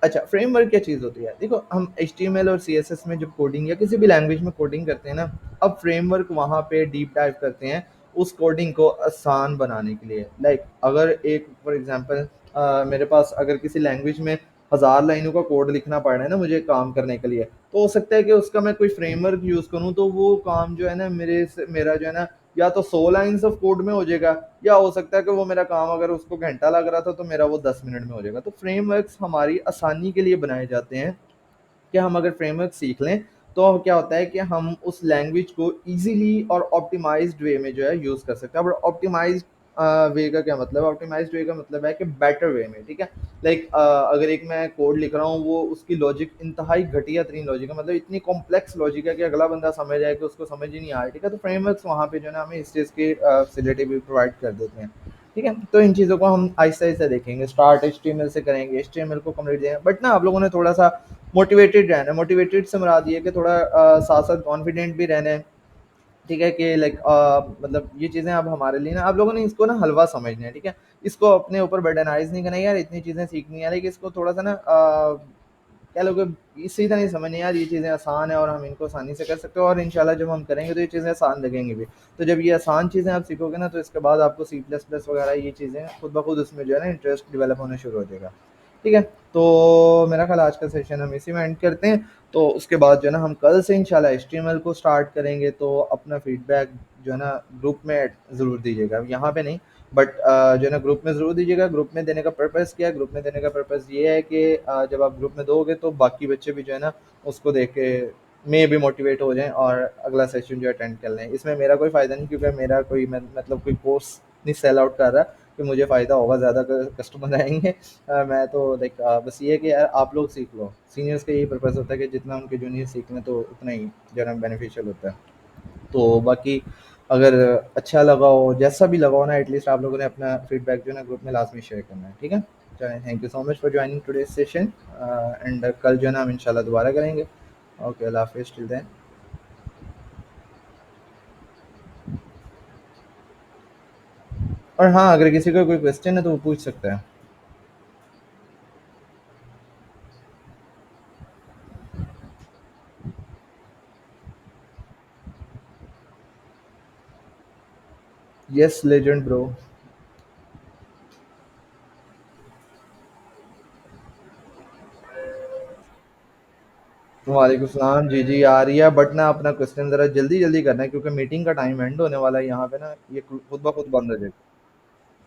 [SPEAKER 1] अच्छा, फ्रेमवर्क क्या चीज़ होती है, देखो हम एचटीएमएल और सीएसएस में जब कोडिंग या किसी भी लैंग्वेज में कोडिंग करते हैं ना, अब फ्रेमवर्क वहाँ पे डीप डाइव करते हैं उस कोडिंग को आसान बनाने के लिए। लाइक अगर एक फॉर एग्जांपल मेरे पास अगर किसी लैंग्वेज में 1000 लाइनों का कोड लिखना पड़ रहा है ना मुझे काम करने के लिए, तो हो सकता है कि उसका मैं कोई फ्रेमवर्क यूज़ करूँ तो वो काम जो है ना मेरा जो है ना या तो 100 लाइन्स ऑफ कोड में हो जाएगा, या हो सकता है कि वो मेरा काम अगर उसको घंटा लग रहा था तो मेरा वो 10 मिनट में हो जाएगा। तो फ्रेमवर्क्स हमारी आसानी के लिए बनाए जाते हैं कि हम अगर फ्रेमवर्क सीख लें तो क्या होता है कि हम उस लैंग्वेज को ईजिली और ऑप्टिमाइज्ड वे में जो है यूज़ कर सकते हैं। अब ऑप्टिमाइज्ड वे का क्या मतलब है, ऑप्टिमाइज्ड वे का मतलब है कि बेटर वे में, ठीक है। लाइक अगर एक मैं कोड लिख रहा हूँ, वो उसकी लॉजिक इंतहाई घटिया तरीन लॉजिक है, मतलब इतनी कॉम्प्लेक्स लॉजिक है कि अगला बंदा समझ जाए कि उसको समझ ही नहीं आ रहा, ठीक है। तो फ्रेमवर्क्स वहाँ पे जो है ना हमें इस चीज़ की फैसिलिटी भी प्रोवाइड कर देते हैं, ठीक है। तो इन चीज़ों को हम आहिस्ता आहिस्ता देखेंगे, स्टार्ट HTML से करेंगे, HTML को कंप्लीट देंगे, बट ना आप लोगों ने थोड़ा सा मोटिवेटेड रहना है। मोटिवेटेड से मुराद ये है कि थोड़ा साथ साथ कॉन्फिडेंट भी रहना है, ठीक है। कि लाइक मतलब ये चीज़ें अब हमारे लिए ना, आप लोगों ने इसको ना हलवा समझना है, ठीक है। इसको अपने ऊपर बर्डनाइज नहीं करना है, यार इतनी चीज़ें सीखनी है, लेकिन इसको थोड़ा सा ना क्या लोग इसी तरह नहीं समझने, यार ये चीज़ें आसान है और हम इनको आसानी से कर सकते हो, और इंशाल्लाह जब हम करेंगे तो ये चीज़ें आसान लगेंगी भी। तो जब ये आसान चीज़ें आप सीखोगे ना, तो इसके बाद आपको C++ वगैरह ये चीज़ें खुद ब खुद उसमें जो है ना इंटरेस्ट डेवलप होना शुरू हो जाएगा, ठीक है। तो मेरा ख्याल आज का सेशन हम इसी में एंड करते हैं। तो उसके बाद जो है ना हम कल से इंशाल्लाह HTML को स्टार्ट करेंगे, तो अपना फीडबैक जो है ना ग्रुप में ज़रूर दीजिएगा, यहाँ पे नहीं, बट जो है ना ग्रुप में ज़रूर दीजिएगा। ग्रुप में देने का पर्पज़ क्या है, ग्रुप में देने का पर्पज़ ये है कि जब आप ग्रुप में दोगे तो बाकी बच्चे भी जो है ना उसको देख के में भी मोटिवेट हो जाएं और अगला सेशन जो अटेंड कर लें। इसमें मेरा कोई फ़ायदा नहीं, क्योंकि मेरा कोई मतलब कोई कोर्स नहीं सेल आउट कर रहा कि मुझे फ़ायदा होगा, ज़्यादा कस्टमर आएंगे। मैं तो लाइक बस ये है कि यार आप लोग सीख लो। सीनियर्स का यही पर्पज़ होता है कि जितना उनके जूनियर सीख लें तो उतना ही जो है ना बेनिफिशियल होता है। तो बाकी अगर अच्छा लगा हो, जैसा भी लगा हो ना, एटलीस्ट आप लोगों ने अपना फीडबैक जो है ना ग्रुप में लाजमी शेयर करना है, ठीक है। चलें, thank you so much for joining today session, and कल जो है ना हम इंशाल्लाह दोबारा करेंगे। ओके, अल्लाह हाफिज़, टिल देन। और हाँ, अगर किसी का कोई क्वेश्चन है तो वो पूछ सकता है। Yes legend bro. वालेकुम सलाम, जी जी आ रही है, बट ना अपना क्वेश्चन ज़रा जल्दी जल्दी करना है, क्योंकि मीटिंग का टाइम एंड होने वाला है यहाँ पे ना, ये खुद ब खुद बंद हो जाएगा।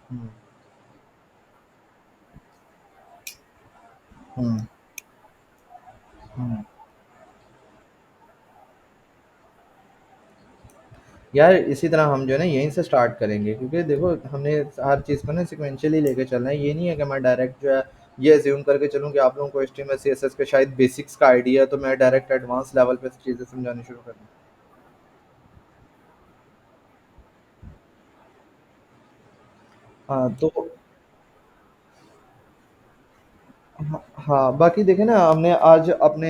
[SPEAKER 1] हम्म। हम्म। हम्म। यार इसी तरह हम जो है ना यहीं से स्टार्ट करेंगे, क्योंकि देखो हमने हर चीज़ को ना सिक्वेंशियली लेके चलना है। ये नहीं है कि मैं डायरेक्ट जो है ये अज्यूम करके चलूँ कि आप लोगों को HTML CSS के शायद बेसिक्स का आइडिया है, तो मैं डायरेक्ट एडवांस लेवल पे चीज़ें समझानी शुरू कर दूँ। हाँ तो हाँ हाँ, बाकी देखें ना, हमने आज अपने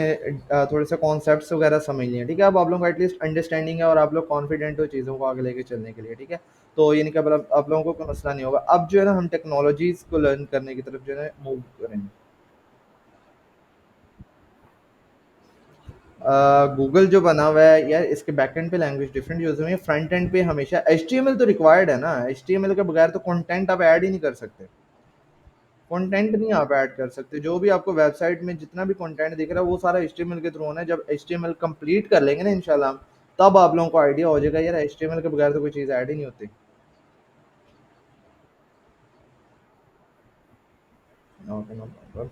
[SPEAKER 1] थोड़े से कॉन्सेप्ट्स वगैरह समझ लिए, ठीक है। अब आप लोगों को एटलीस्ट अंडरस्टैंडिंग है और आप लोग कॉन्फिडेंट हो चीज़ों को आगे लेके चलने के लिए, ठीक है। तो ये नहीं कि मतलब आप लोगों को कोई मसला नहीं होगा। अब जो है ना हम टेक्नोलॉजीज़ को लर्न करने की तरफ जो है मूव करेंगे। गूगल जो बना हुआ है यार, इसके बैकएंड पे लैंग्वेज डिफरेंट यूज हुई है, फ्रंट एंड पे हमेशा HTML तो रिक्वायर्ड है ना। HTML के बगैर तो कंटेंट आप ऐड ही नहीं कर सकते। कंटेंट नहीं आप ऐड कर सकते, जो भी आपको वेबसाइट में जितना भी कंटेंट दिख रहा है वो सारा HTML के थ्रू होना है। जब HTML कंप्लीट कर लेंगे ना इंशाल्लाह हम, तब आप लोगों को आइडिया हो जाएगा यार HTML के बगैर तो कोई चीज़ ऐड ही नहीं होती। Okay, no problem.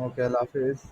[SPEAKER 1] ओके, अल्लाह हाफिज़।